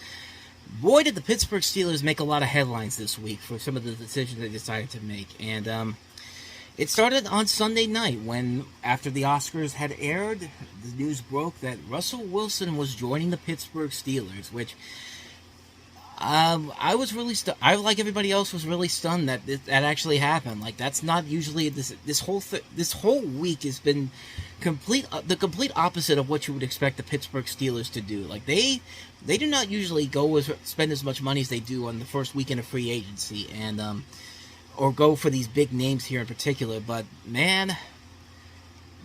boy, did the Pittsburgh Steelers make a lot of headlines this week for some of the decisions they decided to make. And it started on Sunday night when, after the Oscars had aired, the news broke that Russell Wilson was joining the Pittsburgh Steelers, which I was really I, like everybody else, was really stunned that that actually happened. Like, that's not usually this whole week has been the complete opposite of what you would expect the Pittsburgh Steelers to do. Like, they do not usually spend as much money as they do on the first weekend of free agency, and or go for these big names here in particular. But man,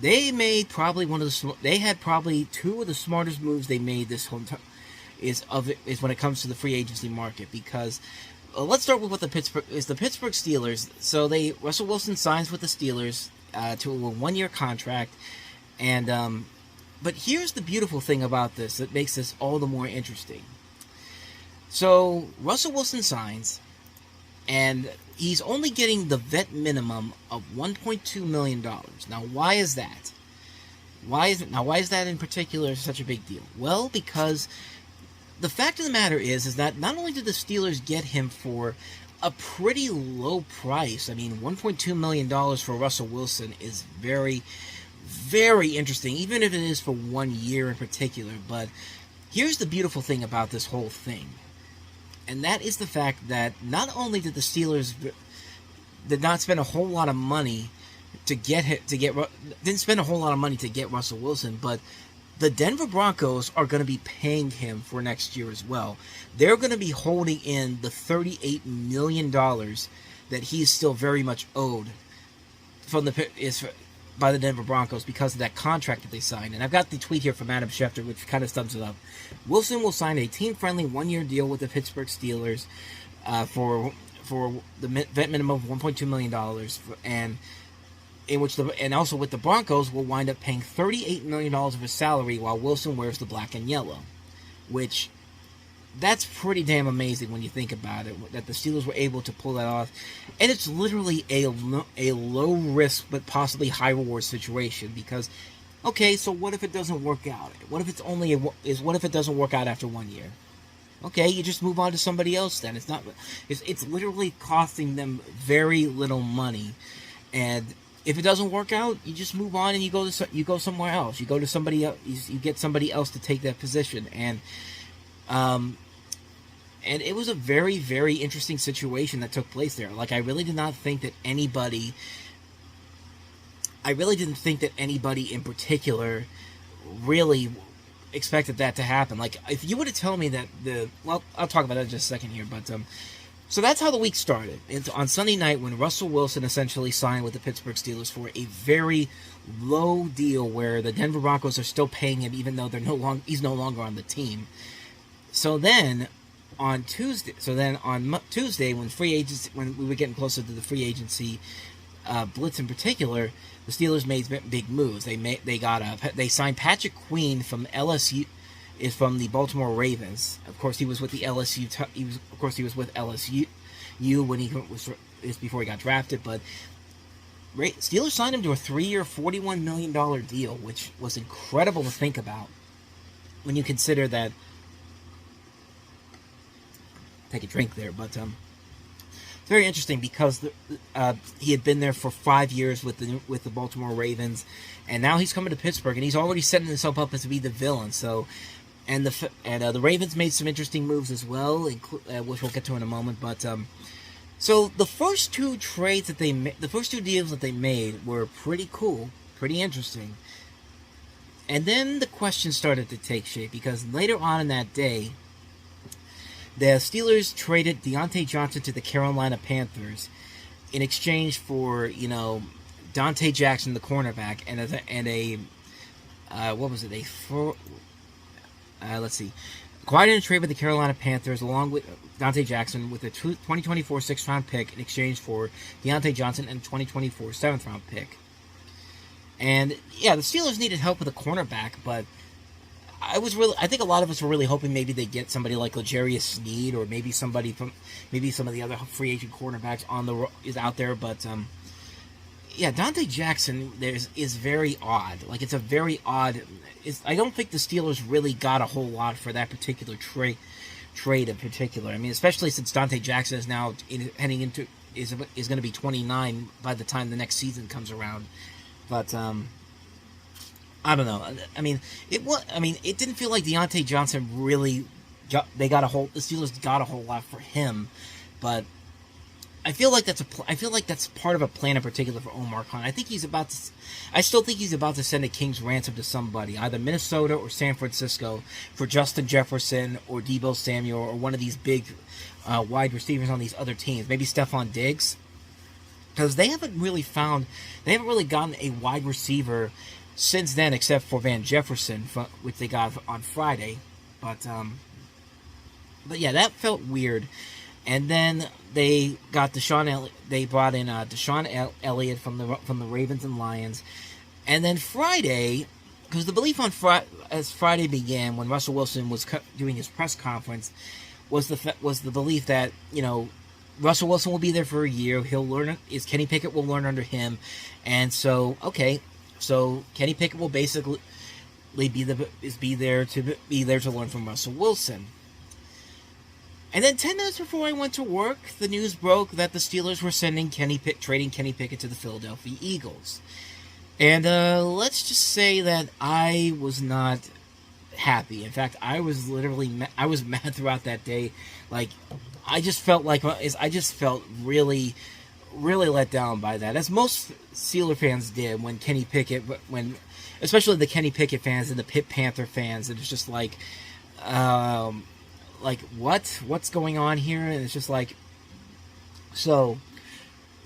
they made probably probably two of the smartest moves they made this whole time. Is when it comes to the free agency market, because let's start with what the Pittsburgh Steelers. So Russell Wilson signs with the Steelers to a 1-year contract, and but here's the beautiful thing about this that makes this all the more interesting. So Russell Wilson signs, and he's only getting the vet minimum of $1.2 million. Now, why is that? Why is that in particular such a big deal? Well, because the fact of the matter is that not only did the Steelers get him for a pretty low price. I mean, $1.2 million for Russell Wilson is very, very interesting, even if it is for 1 year in particular. But here's the beautiful thing about this whole thing, and that is the fact that not only did the Steelers did not spend a whole lot of money didn't spend a whole lot of money to get Russell Wilson, but the Denver Broncos are going to be paying him for next year as well. They're going to be holding in the $38 million that he's still very much owed from by the Denver Broncos because of that contract that they signed. And I've got the tweet here from Adam Schefter, which kind of sums it up. Wilson will sign a team-friendly one-year deal with the Pittsburgh Steelers for the vet minimum of $1.2 million, and also with the Broncos will wind up paying $38 million of his salary while Wilson wears the black and yellow, which that's pretty damn amazing when you think about it, that the Steelers were able to pull that off. And it's literally a low risk but possibly high reward situation because, okay, so what if it doesn't work out? What if it doesn't work out after 1 year? Okay, you just move on to somebody else then. It's literally costing them very little money, and if it doesn't work out, you just move on and you go somewhere else. You go to somebody else. You get somebody else to take that position, and it was a very, very interesting situation that took place there. Like, I really didn't think that anybody in particular really expected that to happen. Like, if you were to tell me that I'll talk about that in just a second here, but so that's how the week started. It's on Sunday night when Russell Wilson essentially signed with the Pittsburgh Steelers for a very low deal where the Denver Broncos are still paying him even though he's no longer on the team. So then on Tuesday when we were getting closer to the free agency blitz in particular, the Steelers made big moves. They signed Patrick Queen from LSU, is from the Baltimore Ravens. Of course, he was with the LSU. He was with LSU before he got drafted. But Steelers signed him to a 3-year, $41 million deal, which was incredible to think about when you consider that. Take a drink there, but it's very interesting because he had been there for 5 years with the Baltimore Ravens, and now he's coming to Pittsburgh, and he's already setting himself up as to be the villain. So, and the Ravens made some interesting moves as well, which we'll get to in a moment. But so the first two deals that they made were pretty cool, pretty interesting, and then the question started to take shape because later on in that day, the Steelers traded Deontay Johnson to the Carolina Panthers in exchange for, Dante Jackson, the cornerback, acquired in a trade with the Carolina Panthers along with Dante Jackson with a 2024 6th-round pick in exchange for Deontay Johnson and a 2024 7th-round pick. And, yeah, the Steelers needed help with a cornerback, but I think a lot of us were really hoping maybe they get somebody like L'Jarius Sneed or maybe some of the other free agent cornerbacks is out there. But yeah, Dante Jackson is very odd. Like, it's a very odd. I don't think the Steelers really got a whole lot for that particular trade in particular. I mean, especially since Dante Jackson is now heading into is going to be 29 by the time the next season comes around. But I don't know. I mean, it didn't feel like Deontay Johnson really. The Steelers got a whole lot for him, but I feel like that's part of a plan in particular for Omar Khan. I still think he's about to send a king's ransom to somebody, either Minnesota or San Francisco, for Justin Jefferson or Deebo Samuel or one of these big wide receivers on these other teams. Maybe Stephon Diggs, because they haven't really gotten a wide receiver since then, except for Van Jefferson, which they got on Friday. But yeah, that felt weird. And then they got They brought in Deshaun Elliott from the Ravens and Lions. And then Friday, because the belief as Friday began, when Russell Wilson was doing his press conference, was the belief that Russell Wilson will be there for a year. He'll learn. Kenny Pickett will learn under him, and so Kenny Pickett will basically be there to learn from Russell Wilson. And then 10 minutes before I went to work, the news broke that the Steelers were trading Kenny Pickett to the Philadelphia Eagles. And let's just say that I was not happy. In fact, I was mad throughout that day. Like, I just felt really really let down by that, as most Steeler fans did when Kenny Pickett, especially the Kenny Pickett fans and the Pitt Panther fans, it was just like what's going on here? And it's just like, so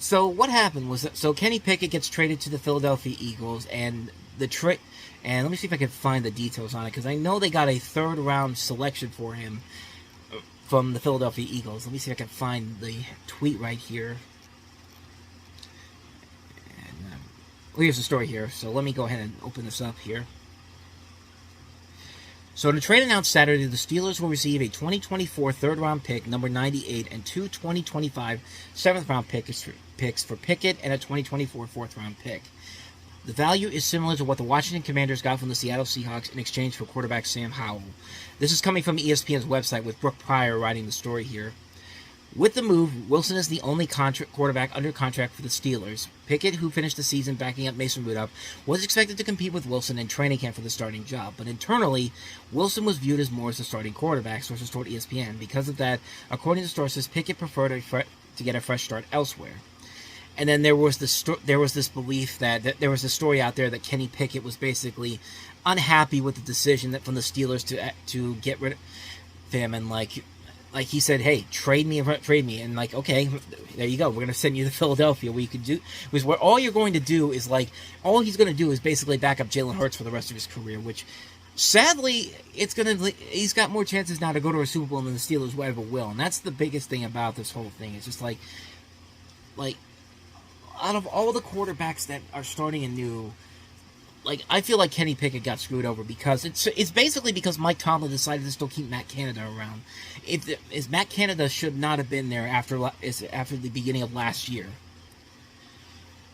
what happened was that, so Kenny Pickett gets traded to the Philadelphia Eagles, and and let me see if I can find the details on it, because I know they got a 3rd round selection for him from the Philadelphia Eagles. Let me see if I can find the tweet right here. And here's the story here. So let me go ahead and open this up here. So in a trade announced Saturday, the Steelers will receive a 2024 3rd-round pick, number 98, and 2 2025 7th-round picks for Pickett and a 2024 4th-round pick. The value is similar to what the Washington Commanders got from the Seattle Seahawks in exchange for quarterback Sam Howell. This is coming from ESPN's website, with Brooke Pryor writing the story here. With the move, Wilson is the only quarterback under contract for the Steelers. Pickett, who finished the season backing up Mason Rudolph, was expected to compete with Wilson in training camp for the starting job, but internally, Wilson was viewed as more as the starting quarterback, sources told ESPN. Because of that, according to sources, Pickett preferred to get a fresh start elsewhere. And then there was this belief that there was a story out there that Kenny Pickett was basically unhappy with the decision that from the Steelers to get rid of him, and like he said, hey, trade me, and like, okay, there you go, we're gonna send you to Philadelphia, where you could do, was where all you're going to do is all he's gonna do is basically back up Jalen Hurts for the rest of his career, which sadly he's got more chances now to go to a Super Bowl than the Steelers ever will, and that's the biggest thing about this whole thing. It's just like out of all the quarterbacks that are starting anew, I feel like Kenny Pickett got screwed over, because it's basically because Mike Tomlin decided to still keep Matt Canada around. Matt Canada should not have been there after the beginning of last year.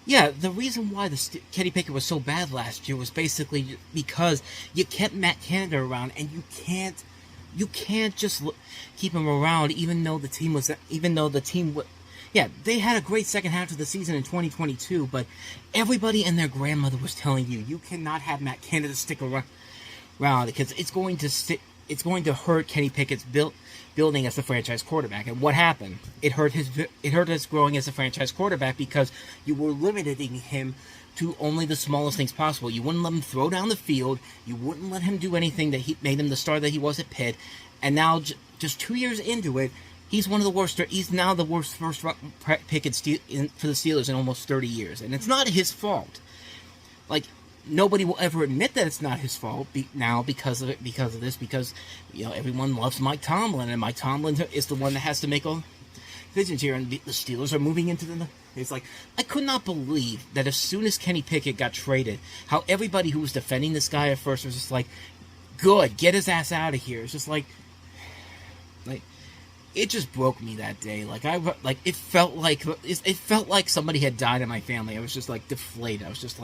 Yeah, the reason why Kenny Pickett was so bad last year was basically because you kept Matt Canada around, and you can't just keep him around, even though the team yeah, they had a great second half of the season in 2022, but everybody and their grandmother was telling you cannot have Matt Canada stick around, because it's going to hurt Kenny Pickett's building as a franchise quarterback. And what happened? It hurt his growing as a franchise quarterback, because you were limiting him to only the smallest things possible. You wouldn't let him throw down the field. You wouldn't let him do anything that made him the star that he was at Pitt. And now, just 2 years into it, he's one of the worst. He's now the worst first pick for the Steelers in almost 30 years, and it's not his fault. Nobody will ever admit that it's not his fault now because of this. Because everyone loves Mike Tomlin, and Mike Tomlin is the one that has to make all decisions here. And the Steelers are moving into the. It's I could not believe that as soon as Kenny Pickett got traded, how everybody who was defending this guy at first was just good, get his ass out of here. It's just it just broke me that day. It felt like somebody had died in my family. I was just deflated. I was just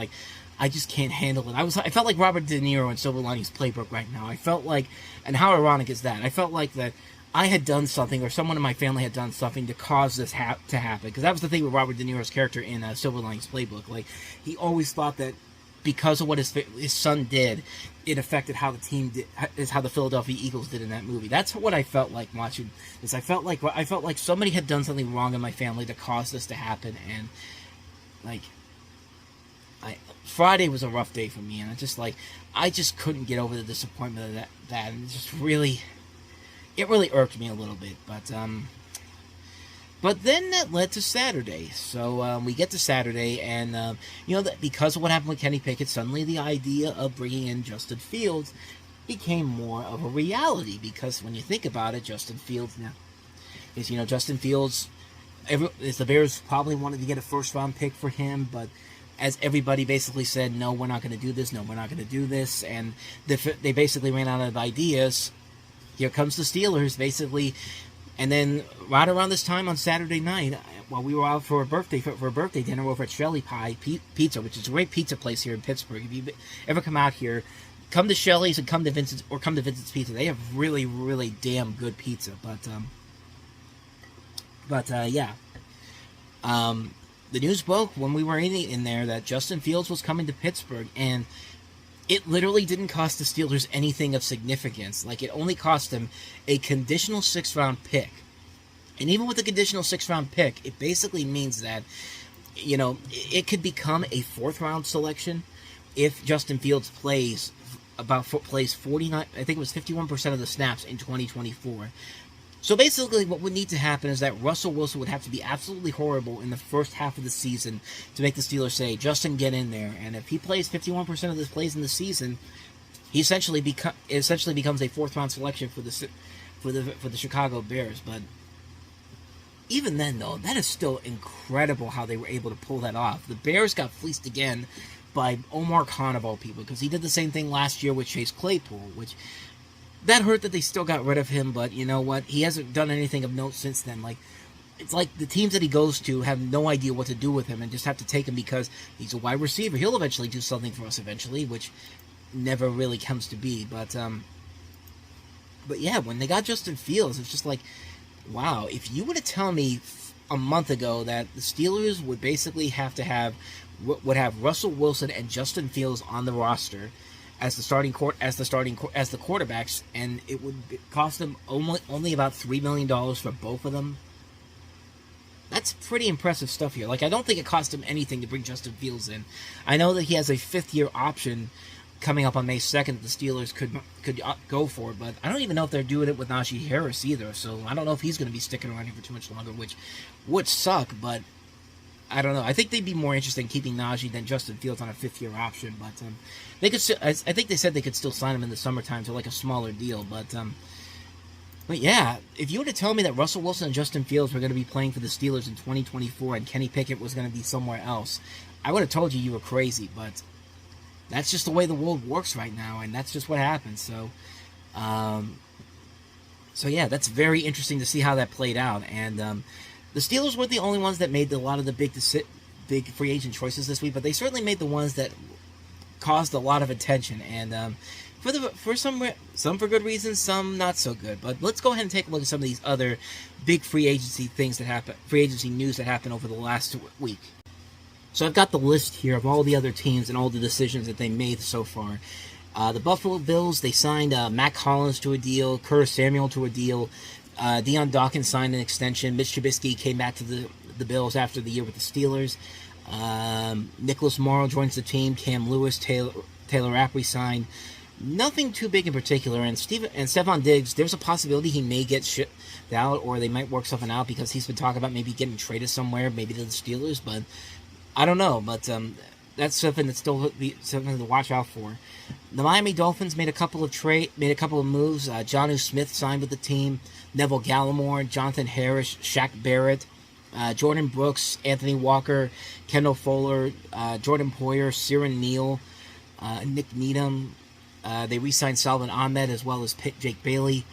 I just can't handle it. I felt like Robert De Niro in Silver Linings Playbook right now. I felt and how ironic is that? I felt like that I had done something, or someone in my family had done something to cause this to happen. Because that was the thing with Robert De Niro's character in Silver Linings Playbook. He always thought that because of what his son did, it affected how the team did, is how the Philadelphia Eagles did in that movie. That's what I felt like watching this. I felt like somebody had done something wrong in my family to cause this to happen, and Friday was a rough day for me, and I just couldn't get over the disappointment of that, and it really irked me a little bit, But then that led to Saturday. So we get to Saturday, and that because of what happened with Kenny Pickett, suddenly the idea of bringing in Justin Fields became more of a reality. Because when you think about it, Justin Fields now is Justin Fields. The Bears probably wanted to get a first-round pick for him, but as everybody basically said, no, we're not going to do this. No, we're not going to do this, and they basically ran out of ideas. Here comes the Steelers, basically. And then right around this time on Saturday night, while we were out for a birthday dinner over at Shelly Pie Pizza, which is a great pizza place here in Pittsburgh. If you ever come out here, come to Shelly's and come to Vincent's Pizza. They have really, really damn good pizza. Yeah. The news broke when we were in there that Justin Fields was coming to Pittsburgh, and it literally didn't cost the Steelers anything of significance. It only cost them a conditional 6th-round pick. And even with the conditional 6th-round pick, it basically means that, it could become a 4th-round selection if Justin Fields plays 49, I think it was 51% of the snaps in 2024. So basically what would need to happen is that Russell Wilson would have to be absolutely horrible in the first half of the season to make the Steelers say, Justin, get in there. And if he plays 51% of the plays in the season, he essentially becomes a 4th-round selection for the Chicago Bears. But even then, though, that is still incredible how they were able to pull that off. The Bears got fleeced again by Omar Khan, of all people, because he did the same thing last year with Chase Claypool, which that hurt that they still got rid of him, but you know what? He hasn't done anything of note since then. It's like the teams that he goes to have no idea what to do with him and just have to take him because he's a wide receiver. He'll eventually do something for us eventually, which never really comes to be. But yeah, when they got Justin Fields, it's just like, wow, if you were to tell me a month ago that the Steelers would basically would have Russell Wilson and Justin Fields on the roster as the quarterbacks, and it would cost them only about $3 million for both of them. That's pretty impressive stuff here. I don't think it cost him anything to bring Justin Fields in. I know that he has a 5th-year option coming up on May 2nd that the Steelers could go for, but I don't even know if they're doing it with Najee Harris either, so I don't know if he's going to be sticking around here for too much longer, which would suck, but I don't know. I think they'd be more interested in keeping Najee than Justin Fields on a 5th-year option, but they could still, I think they said they could still sign him in the summertime to a smaller deal, but yeah, if you were to tell me that Russell Wilson and Justin Fields were going to be playing for the Steelers in 2024 and Kenny Pickett was going to be somewhere else, I would have told you were crazy, but that's just the way the world works right now, and that's just what happens. So yeah, that's very interesting to see how that played out, and the Steelers weren't the only ones that made a lot of the big free agent choices this week, but they certainly made the ones that caused a lot of attention, and for some for good reasons, some not so good. But let's go ahead and take a look at some of these other big free agency news that happened over the last week. So I've got the list here of all the other teams and all the decisions that they made so far. The Buffalo Bills, they signed Matt Collins to a deal, Curtis Samuel to a deal. Deion Dawkins signed an extension. Mitch Trubisky came back to the Bills after the year with the Steelers. Nicholas Morrow joins the team. Cam Lewis, Taylor Rapp re-signed. Nothing too big in particular. And Stephon Diggs, there's a possibility he may get shipped out, or they might work something out because he's been talking about maybe getting traded somewhere, maybe to the Steelers. But I don't know. But that's something that's still something to watch out for. The Miami Dolphins made a couple of moves. Jonnu Smith signed with the team. Neville Gallimore, Jonathan Harris, Shaq Barrett, Jordan Brooks, Anthony Walker, Kendall Fuller, Jordan Poyer, Ciaran Neal, Nick Needham. They re-signed Salvin Ahmed as well as Jake Bailey.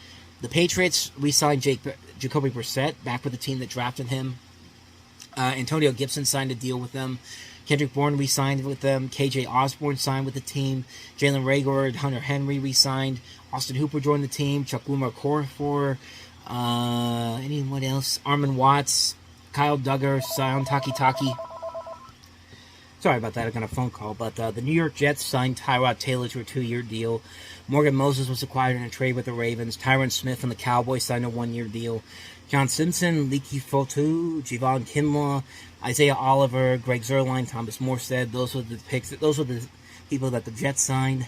The Patriots re-signed Jacoby Brissett back with the team that drafted him. Antonio Gibson signed a deal with them. Kendrick Bourne re-signed with them. KJ Osborne signed with the team. Jalen Reagor and Hunter Henry re-signed. Austin Hooper joined the team. Chukwuma Okorafor. Anyone else? Armon Watts. Kyle Duggar. Sion Takitaki. Sorry about that, I got a phone call. But the New York Jets signed Tyrod Taylor to a 2-year deal. Morgan Moses was acquired in a trade with the Ravens. Tyron Smith from the Cowboys signed a 1-year deal. John Simpson, Leaky Fotu, Javon Kinlaw, Isaiah Oliver, Greg Zuerlein, Thomas Morstead. Those were the picks. Those were the people that the Jets signed.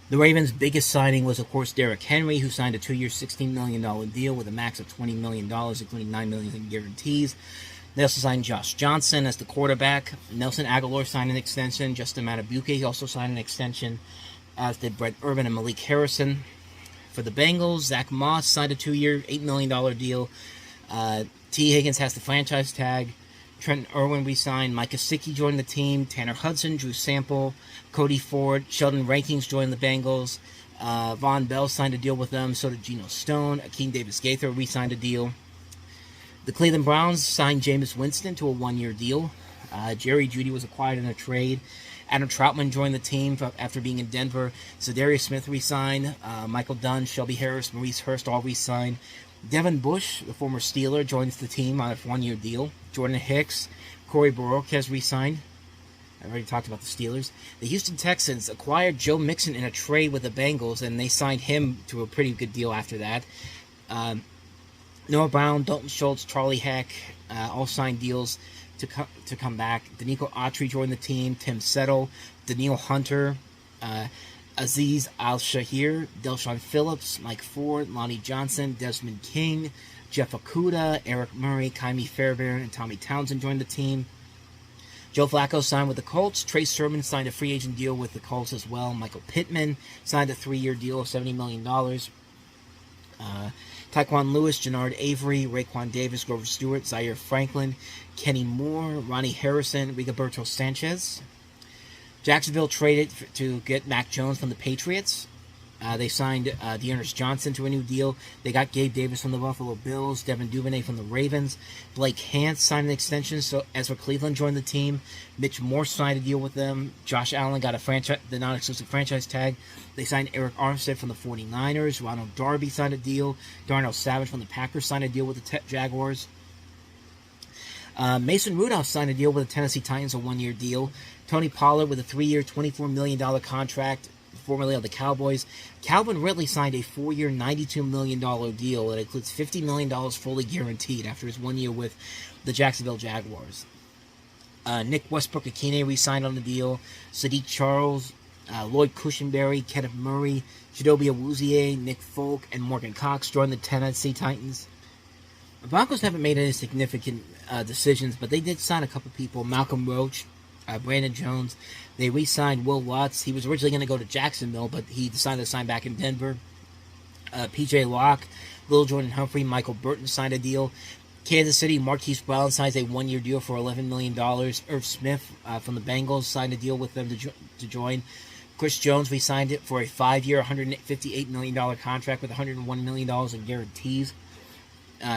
The Ravens' biggest signing was, of course, Derrick Henry, who signed a 2-year, $16 million deal with a max of $20 million, including $9 million in guarantees. They also signed Josh Johnson as the quarterback. Nelson Aguilar signed an extension. Justin Madubuike also signed an extension, as did Brett Urban and Malik Harrison. For the Bengals, Zach Moss signed a 2-year, $8 million deal. T. Higgins has the franchise tag. Trenton Irwin re-signed. Mike Gesicki joined the team. Tanner Hudson, Drew Sample, Cody Ford, Sheldon Rankings joined the Bengals. Von Bell signed a deal with them. So did Geno Stone. Akeem Davis-Gaither re-signed a deal. The Cleveland Browns signed Jameis Winston to a 1-year deal. Jerry Jeudy was acquired in a trade. Adam Troutman joined the team after being in Denver. Zadarius Smith re-signed. Michael Dunn, Shelby Harris, Maurice Hurst all re-signed. Devin Bush, the former Steeler, joins the team on a 1-year deal. Jordan Hicks, Corey Baroque has re-signed. I already talked about the Steelers. The Houston Texans acquired Joe Mixon in a trade with the Bengals, and they signed him to a pretty good deal after that. Noah Brown, Dalton Schultz, Charlie Heck, all signed deals to come back. Danico Autry joined the team. Tim Settle, Daniil Hunter, Aziz Al-Shahir, Delshon Phillips, Mike Ford, Lonnie Johnson, Desmond King, Jeff Okuda, Eric Murray, Kaimi Fairbairn, and Tommy Townsend joined the team. Joe Flacco signed with the Colts. Trey Sermon signed a free agent deal with the Colts as well. Michael Pittman signed a 3-year deal of $70 million. Tyquan Lewis, Jannard Avery, Raekwon Davis, Grover Stewart, Zaire Franklin, Kenny Moore, Ronnie Harrison, Rigoberto Sanchez. Jacksonville traded to get Mac Jones from the Patriots. They signed Dearness Johnson to a new deal. They got Gabe Davis from the Buffalo Bills, Devin Duvernay from the Ravens. Blake Hance signed an extension, so Ezra Cleveland joined the team. Mitch Morse signed a deal with them. Josh Allen got the non-exclusive franchise tag. They signed Eric Armstead from the 49ers. Ronald Darby signed a deal. Darnell Savage from the Packers signed a deal with the Jaguars. Mason Rudolph signed a deal with the Tennessee Titans, a 1-year deal. Tony Pollard with a 3-year, $24 million contract, formerly of the Cowboys. Calvin Ridley signed a 4-year, $92 million deal that includes $50 million fully guaranteed after his 1 year with the Jacksonville Jaguars. Nick Westbrook-Akine re-signed on the deal. Sadiq Charles, Lloyd Cushenberry, Kenneth Murray, Chidobe Awuzie, Nick Folk, and Morgan Cox joined the Tennessee Titans. The Broncos haven't made any significant decisions, but they did sign a couple people. Malcolm Roach, Brandon Jones. They re-signed Will Lutz. He was originally going to go to Jacksonville, but he decided to sign back in Denver. P.J. Locke, Lil Jordan Humphrey, Michael Burton signed a deal. Kansas City, Marquise Brown signs a 1-year deal for $11 million. Irv Smith from the Bengals signed a deal with them to join. Chris Jones re-signed it for a 5-year, $158 million contract with $101 million in guarantees.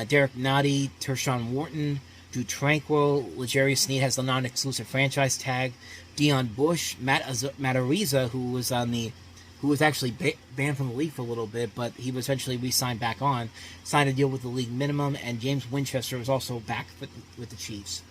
Derek Nottie, Tershawn Wharton, Drew Tranquil, L'Jarius Sneed has the non-exclusive franchise tag. Deion Bush, Matt Ariza, who was actually banned from the league for a little bit, but he was eventually re-signed back on, signed a deal with the league minimum, and James Winchester was also back with the Chiefs.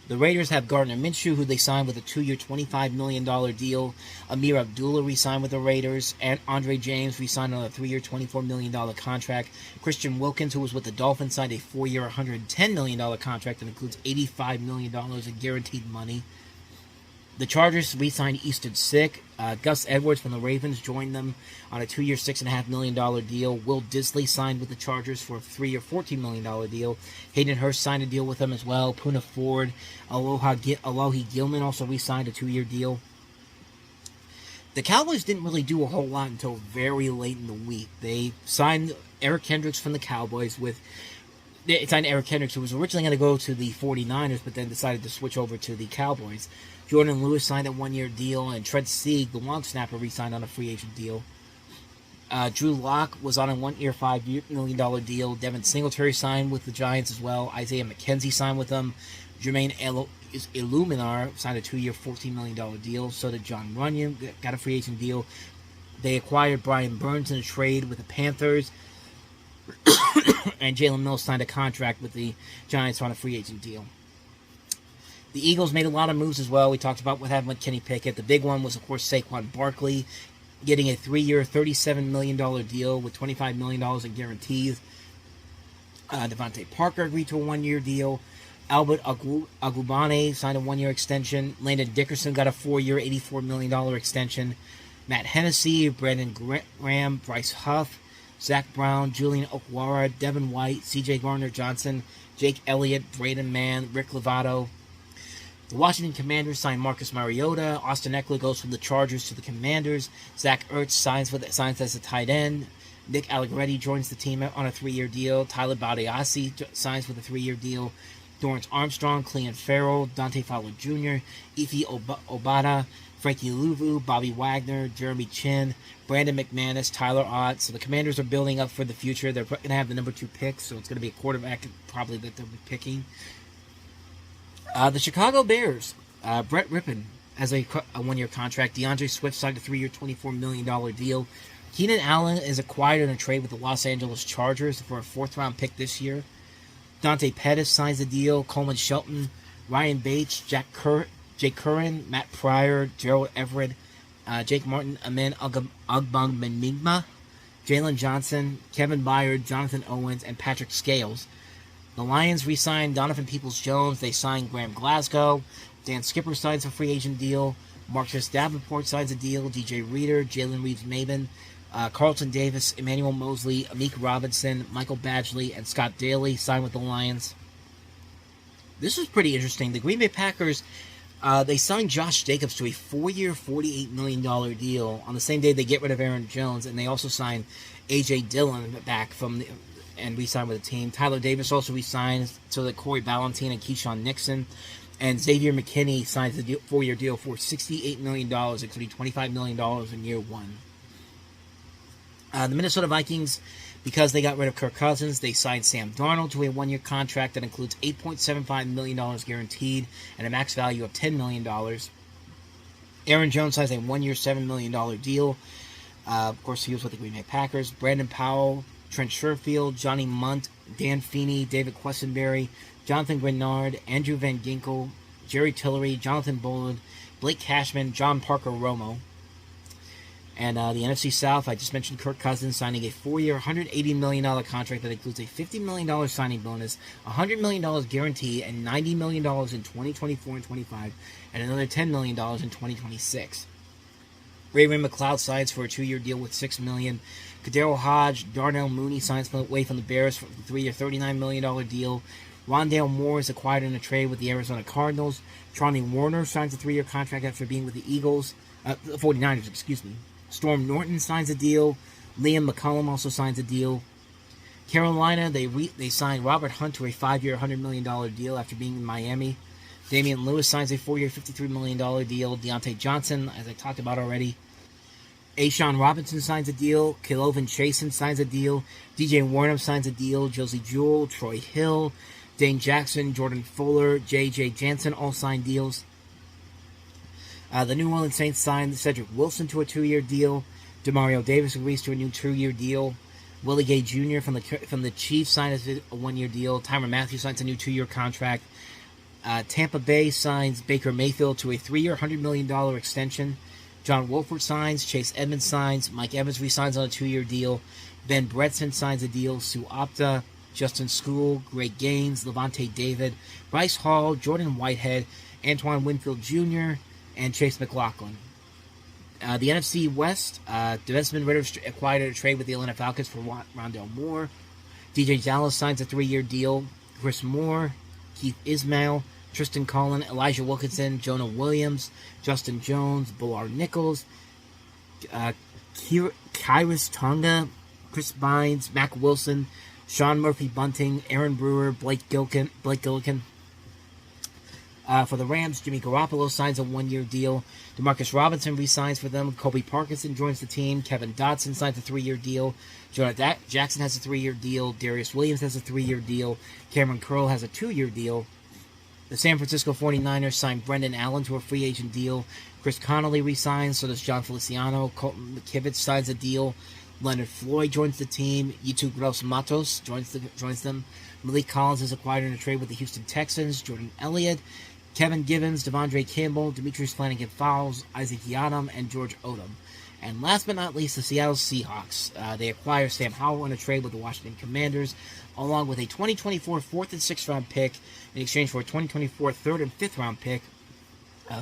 The Raiders have Gardner Minshew, who they signed with a 2-year, $25 million deal. Amir Abdullah re-signed with the Raiders. And Andre James re-signed on a 3-year, $24 million contract. Christian Wilkins, who was with the Dolphins, signed a 4-year, $110 million contract that includes $85 million in guaranteed money. The Chargers re-signed Easton Sick. Gus Edwards from the Ravens joined them on a 2-year, $6.5 million deal. Will Disley signed with the Chargers for a 3-year, $14 million deal. Hayden Hurst signed a deal with them as well. Poona Ford, Alohi Gilman also re-signed a 2-year deal. The Cowboys didn't really do a whole lot until very late in the week. They signed Eric Kendricks from the Cowboys They signed Eric Kendricks, who was originally going to go to the 49ers, but then decided to switch over to the Cowboys. Jordan Lewis signed a 1-year deal, and Trent Sieg, the long snapper, re-signed on a free agent deal. Drew Lock was on a 1-year, $5 million deal. Devin Singletary signed with the Giants as well. Isaiah McKenzie signed with them. Jermaine Illuminar signed a 2-year, $14 million deal. So did John Runyon, got a free agent deal. They acquired Brian Burns in a trade with the Panthers. And Jalen Mills signed a contract with the Giants on a free agent deal. The Eagles made a lot of moves as well. We talked about what happened with Kenny Pickett. The big one was, of course, Saquon Barkley getting a 3-year, $37 million deal with $25 million in guarantees. Devontae Parker agreed to a 1-year deal. Albert Agubane signed a 1-year extension. Landon Dickerson got a 4-year, $84 million extension. Matt Hennessy, Brandon Graham, Bryce Huff, Zach Brown, Julian Okwara, Devin White, C.J. Gardner-Johnson, Jake Elliott, Braden Mann, Rick Lovato. The Washington Commanders signed Marcus Mariota. Austin Eckler goes from the Chargers to the Commanders. Zach Ertz signs as a tight end. Nick Allegretti joins the team on a 3-year deal. Tyler Badiasi signs with a 3-year deal. Dorrance Armstrong, Cleon Farrell, Dante Fowler Jr., Ife Obada, Frankie Louvu, Bobby Wagner, Jeremy Chin, Brandon McManus, Tyler Ott. So the Commanders are building up for the future. They're going to have the number 2 pick, so it's going to be a quarterback probably that they'll be picking. The Chicago Bears, Brett Rippon has a 1-year contract. DeAndre Swift signed a 3-year, $24 million deal. Keenan Allen is acquired in a trade with the Los Angeles Chargers for a 4th-round pick this year. Dante Pettis signs a deal. Coleman Shelton, Ryan Bates, Jake Curran, Matt Pryor, Gerald Everett, Jake Martin, Amen Agbangbemigma, Jalen Johnson, Kevin Byard, Jonathan Owens, and Patrick Scales. The Lions re-signed Donovan Peoples-Jones. They signed Graham Glasgow. Dan Skipper signs a free agent deal. Marcus Davenport signs a deal. DJ Reader, Jalen Reeves-Maben, Carlton Davis, Emmanuel Mosley, Amik Robinson, Michael Badgley, and Scott Daly signed with the Lions. This was pretty interesting. The Green Bay Packers, they signed Josh Jacobs to a 4-year, $48 million deal on the same day they get rid of Aaron Jones, and they also signed A.J. Dillon back and re-signed with the team. Tyler Davis also re-signed so that Corey Ballentine and Keyshawn Nixon. And Xavier McKinney signs a 4-year deal for $68 million, including $25 million in year one. The Minnesota Vikings, because they got rid of Kirk Cousins, they signed Sam Darnold to a 1-year contract that includes $8.75 million guaranteed and a max value of $10 million. Aaron Jones signs a 1-year, $7 million deal. Of course, he was with the Green Bay Packers. Brandon Powell, Trent Sherfield, Johnny Munt, Dan Feeney, David Quessenberry, Jonathan Grenard, Andrew Van Ginkel, Jerry Tillery, Jonathan Boland, Blake Cashman, John Parker Romo. And the NFC South, I just mentioned Kirk Cousins signing a 4-year, $180 million contract that includes a $50 million signing bonus, $100 million guarantee, and $90 million in 2024 and 25, and another $10 million in 2026. Ray-Ray McCloud signs for a 2-year deal with $6 million. Kadero Hodge, Darnell Mooney signs away from the Bears for a 3-year, $39 million deal. Rondale Moore is acquired in a trade with the Arizona Cardinals. Charlie Warner signs a 3-year contract after being with the Eagles. The 49ers, excuse me. Storm Norton signs a deal. Liam McCollum also signs a deal. Carolina, they signed Robert Hunt to a 5-year, $100 million deal after being in Miami. Damian Lewis signs a 4-year, $53 million deal. Deontay Johnson, as I talked about already. A'Shawn Robinson signs a deal. Kelovan Chasen signs a deal. DJ Warner signs a deal. Josie Jewell, Troy Hill, Dane Jackson, Jordan Fuller, J.J. Jansen all signed deals. The New Orleans Saints signed Cedric Wilson to a 2-year deal. Demario Davis agrees to a new 2-year deal. Willie Gay Jr. from the Chiefs signs a 1-year deal. Tyrann Mathieu signs a new 2-year contract. Tampa Bay signs Baker Mayfield to a 3-year, $100 million extension. John Wolford signs. Chase Edmonds signs. Mike Evans re-signs on a 2-year deal. Ben Bredeson signs a deal. Sue Opta, Justin Skule, Greg Gaines, Levante David, Bryce Hall, Jordan Whitehead, Antoine Winfield Jr., and Chase McLaughlin. The NFC West, the Desmond Ritter acquired a trade with the Atlanta Falcons for Rondale Moore. DJ Dallas signs a 3-year deal. Chris Moore, Keith Ismail, Tristan Collin, Elijah Wilkinson, Jonah Williams, Justin Jones, Bullard Nichols, Kyrus Tonga, Chris Bynes, Mac Wilson, Sean Murphy-Bunting, Aaron Brewer, Blake Gillikin. For the Rams, Jimmy Garoppolo signs a 1-year deal. DeMarcus Robinson re-signs for them. Kobe Parkinson joins the team. Kevin Dotson signs a 3-year deal. Jonah Jackson has a 3-year deal. Darius Williams has a 3-year deal. Cameron Curl has a 2-year deal. The San Francisco 49ers signed Brendan Allen to a free agent deal. Chris Connolly re-signs, so does John Feliciano. Colton McKivitz signs a deal. Leonard Floyd joins the team. Yitu Gross-Matos joins them. Malik Collins is acquired in a trade with the Houston Texans. Jordan Elliott, Kevin Givens, Devondre Campbell, Demetrius Flanagan-Fowles, Isaac Yiadom, and George Odom. And last but not least, the Seattle Seahawks. They acquire Sam Howell in a trade with the Washington Commanders, along with a 2024 4th and 6th round pick in exchange for a 2024 3rd and 5th round pick.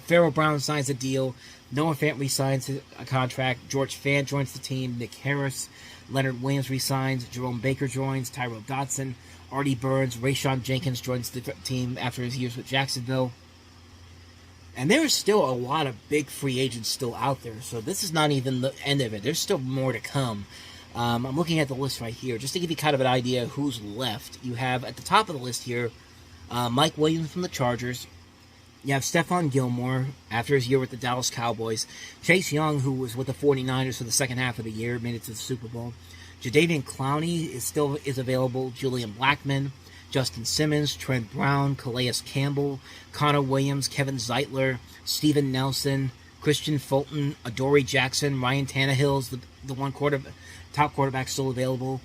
Pharaoh Brown signs a deal. Noah Fant re-signs a contract. George Fant joins the team. Nick Harris. Leonard Williams re-signs. Jerome Baker joins. Tyrell Dodson. Artie Burns. Rayshawn Jenkins joins the team after his years with Jacksonville. And there is still a lot of big free agents still out there. So this is not even the end of it. There's still more to come. I'm looking at the list right here. Just to give you kind of an idea of who's left. You have at the top of the list here, Mike Williams from the Chargers. You have Stephon Gilmore after his year with the Dallas Cowboys. Chase Young, who was with the 49ers for the second half of the year, made it to the Super Bowl. Jadeveon Clowney is available. Julian Blackmon, Justin Simmons, Trent Brown, Calais Campbell, Connor Williams, Kevin Zeitler, Steven Nelson, Christian Fulton, Adoree Jackson, Ryan Tannehill's the top quarterback still available.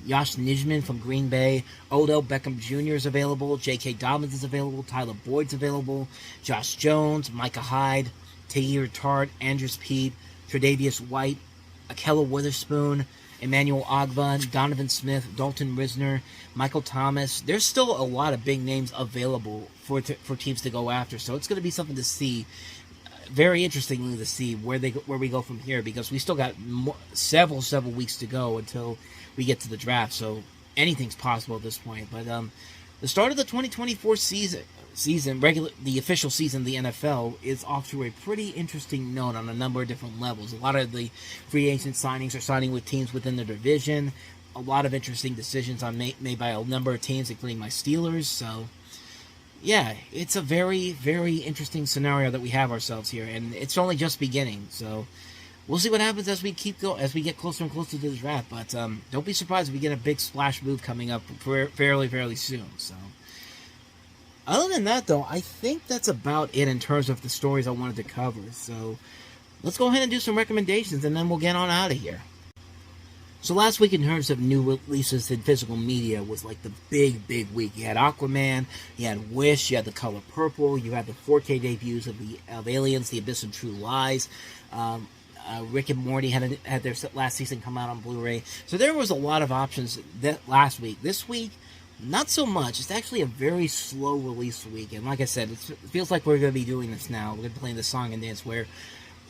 Josh Nijman from Green Bay, Odell Beckham Jr. is available, J.K. Dobbins is available, Tyler Boyd's available, Josh Jones, Micah Hyde, Tahir Tart, Andrews Pete, Tre'Davious White, Akella Witherspoon, Emmanuel Ogba, Donovan Smith, Dalton Risner, Michael Thomas. There's still a lot of big names available for teams to go after, so it's going to be something to see. Very interestingly to see where we go from here, because we still got several weeks to go until we get to the draft. So anything's possible at this point. But the start of the 2024 the official season of the NFL is off to a pretty interesting note on a number of different levels. A lot of the free agent signings are signing with teams within their division. A lot of interesting decisions made by a number of teams, including my Steelers. So yeah, it's a very, very interesting scenario that we have ourselves here, and it's only just beginning. So we'll see what happens as we get closer and closer to the draft. But don't be surprised if we get a big splash move coming up fairly soon. So other than that, though, I think that's about it in terms of the stories I wanted to cover. So let's go ahead and do some recommendations, and then we'll get on out of here. So last week, in terms of new releases in physical media, was like the big week. You had Aquaman, you had Wish, you had The Color Purple, you had the 4K debuts of Aliens, The Abyss and True Lies. Rick and Morty had their last season come out on Blu-ray. So there was a lot of options last week. This week, not so much. It's actually a very slow release week. And like I said, it feels like we're going to be doing this now. We're going to be playing the song and dance where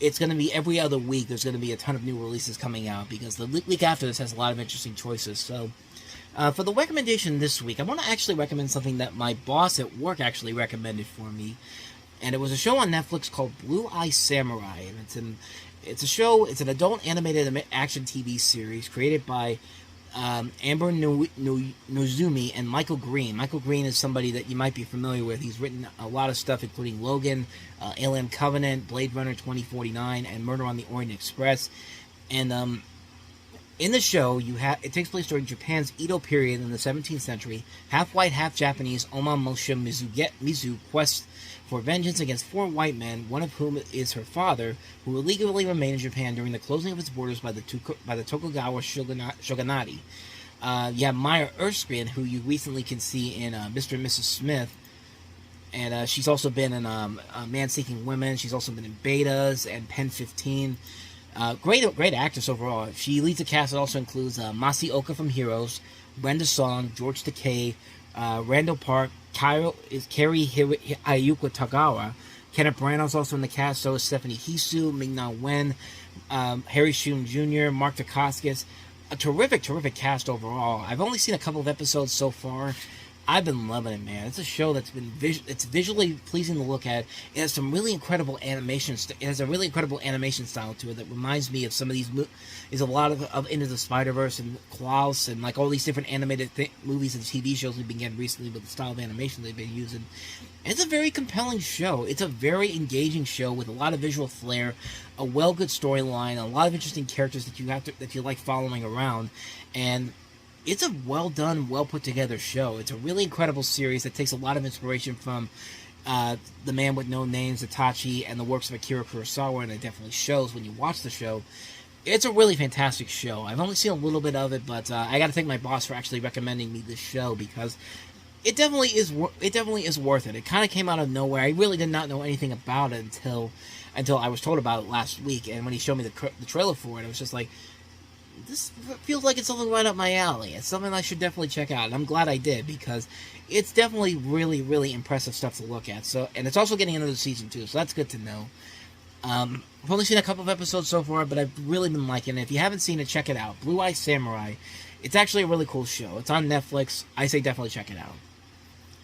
it's going to be every other week. There's going to be a ton of new releases coming out, because the week after this has a lot of interesting choices. So for the recommendation this week, I want to actually recommend something that my boss at work actually recommended for me. And it was a show on Netflix called Blue Eye Samurai. And it's an adult animated action TV series created by Amber Nozumi and Michael Green. Michael Green is somebody that you might be familiar with. He's written a lot of stuff, including Logan, Alien Covenant, Blade Runner 2049, and Murder on the Orient Express. And in the show, it takes place during Japan's Edo period in the 17th century. Half white, half Japanese Oma Moshe Mizu quests for vengeance against 4 white men, one of whom is her father, who illegally remained in Japan during the closing of its borders by the Tokugawa shogunate. You have Maya Erskine, who you recently can see in Mr. and Mrs. Smith, and she's also been in Man Seeking Women. She's also been in Betas and Pen 15. Great actress overall. She leads a cast that also includes Masi Oka from Heroes, Brenda Song, George Takei, Randall Park, Carrie Ayuko Tagawa. Kenneth Branagh's also in the cast, so is Stephanie Hisu, Ming-Na Wen, Harry Shum Jr., Mark Dacascos. A terrific cast overall. I've only seen a couple of episodes so far. I've been loving it, man. It's a show that's been it's visually pleasing to look at. It has some really incredible animation. It has a really incredible animation style to it that reminds me of some of these. Is a lot of Into the Spider-Verse and Klaus and like all these different animated movies and TV shows we've been getting recently with the style of animation they've been using. And it's a very compelling show. It's a very engaging show with a lot of visual flair, a good storyline, a lot of interesting characters that you like following around, and it's a well done, well put together show. It's a really incredible series that takes a lot of inspiration from The Man with No Name, Itachi, and the works of Akira Kurosawa, and it definitely shows when you watch the show. It's a really fantastic show. I've only seen a little bit of it, but I got to thank my boss for actually recommending me this show, because it definitely is worth it. It kind of came out of nowhere. I really did not know anything about it until I was told about it last week, and when he showed me the trailer for it, I was just like, this feels like it's something right up my alley. It's something I should definitely check out, and I'm glad I did, because it's definitely really impressive stuff to look at. So, and it's also getting another season too, so that's good to know. I've only seen a couple of episodes so far, but I've really been liking it. If you haven't seen it, check it out. Blue Eye Samurai. It's actually a really cool show. It's on Netflix. I say definitely check it out.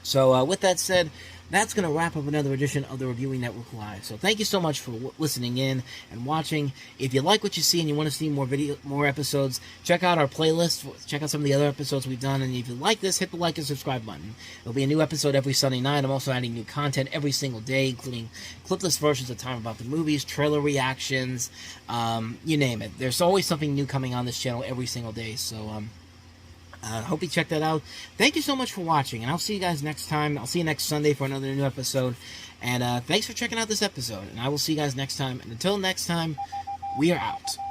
So with that said, that's going to wrap up another edition of the Reviewing Network Live. So thank you so much for listening in and watching. If you like what you see and you want to see more episodes, check out our playlist. Check out some of the other episodes we've done. And if you like this, hit the like and subscribe button. There'll be a new episode every Sunday night. I'm also adding new content every single day, including clipless versions of Time About the Movies, trailer reactions, you name it. There's always something new coming on this channel every single day. So I hope you check that out. Thank you so much for watching, and I'll see you guys next time. I'll see you next Sunday for another new episode. And thanks for checking out this episode, and I will see you guys next time. And until next time, we are out.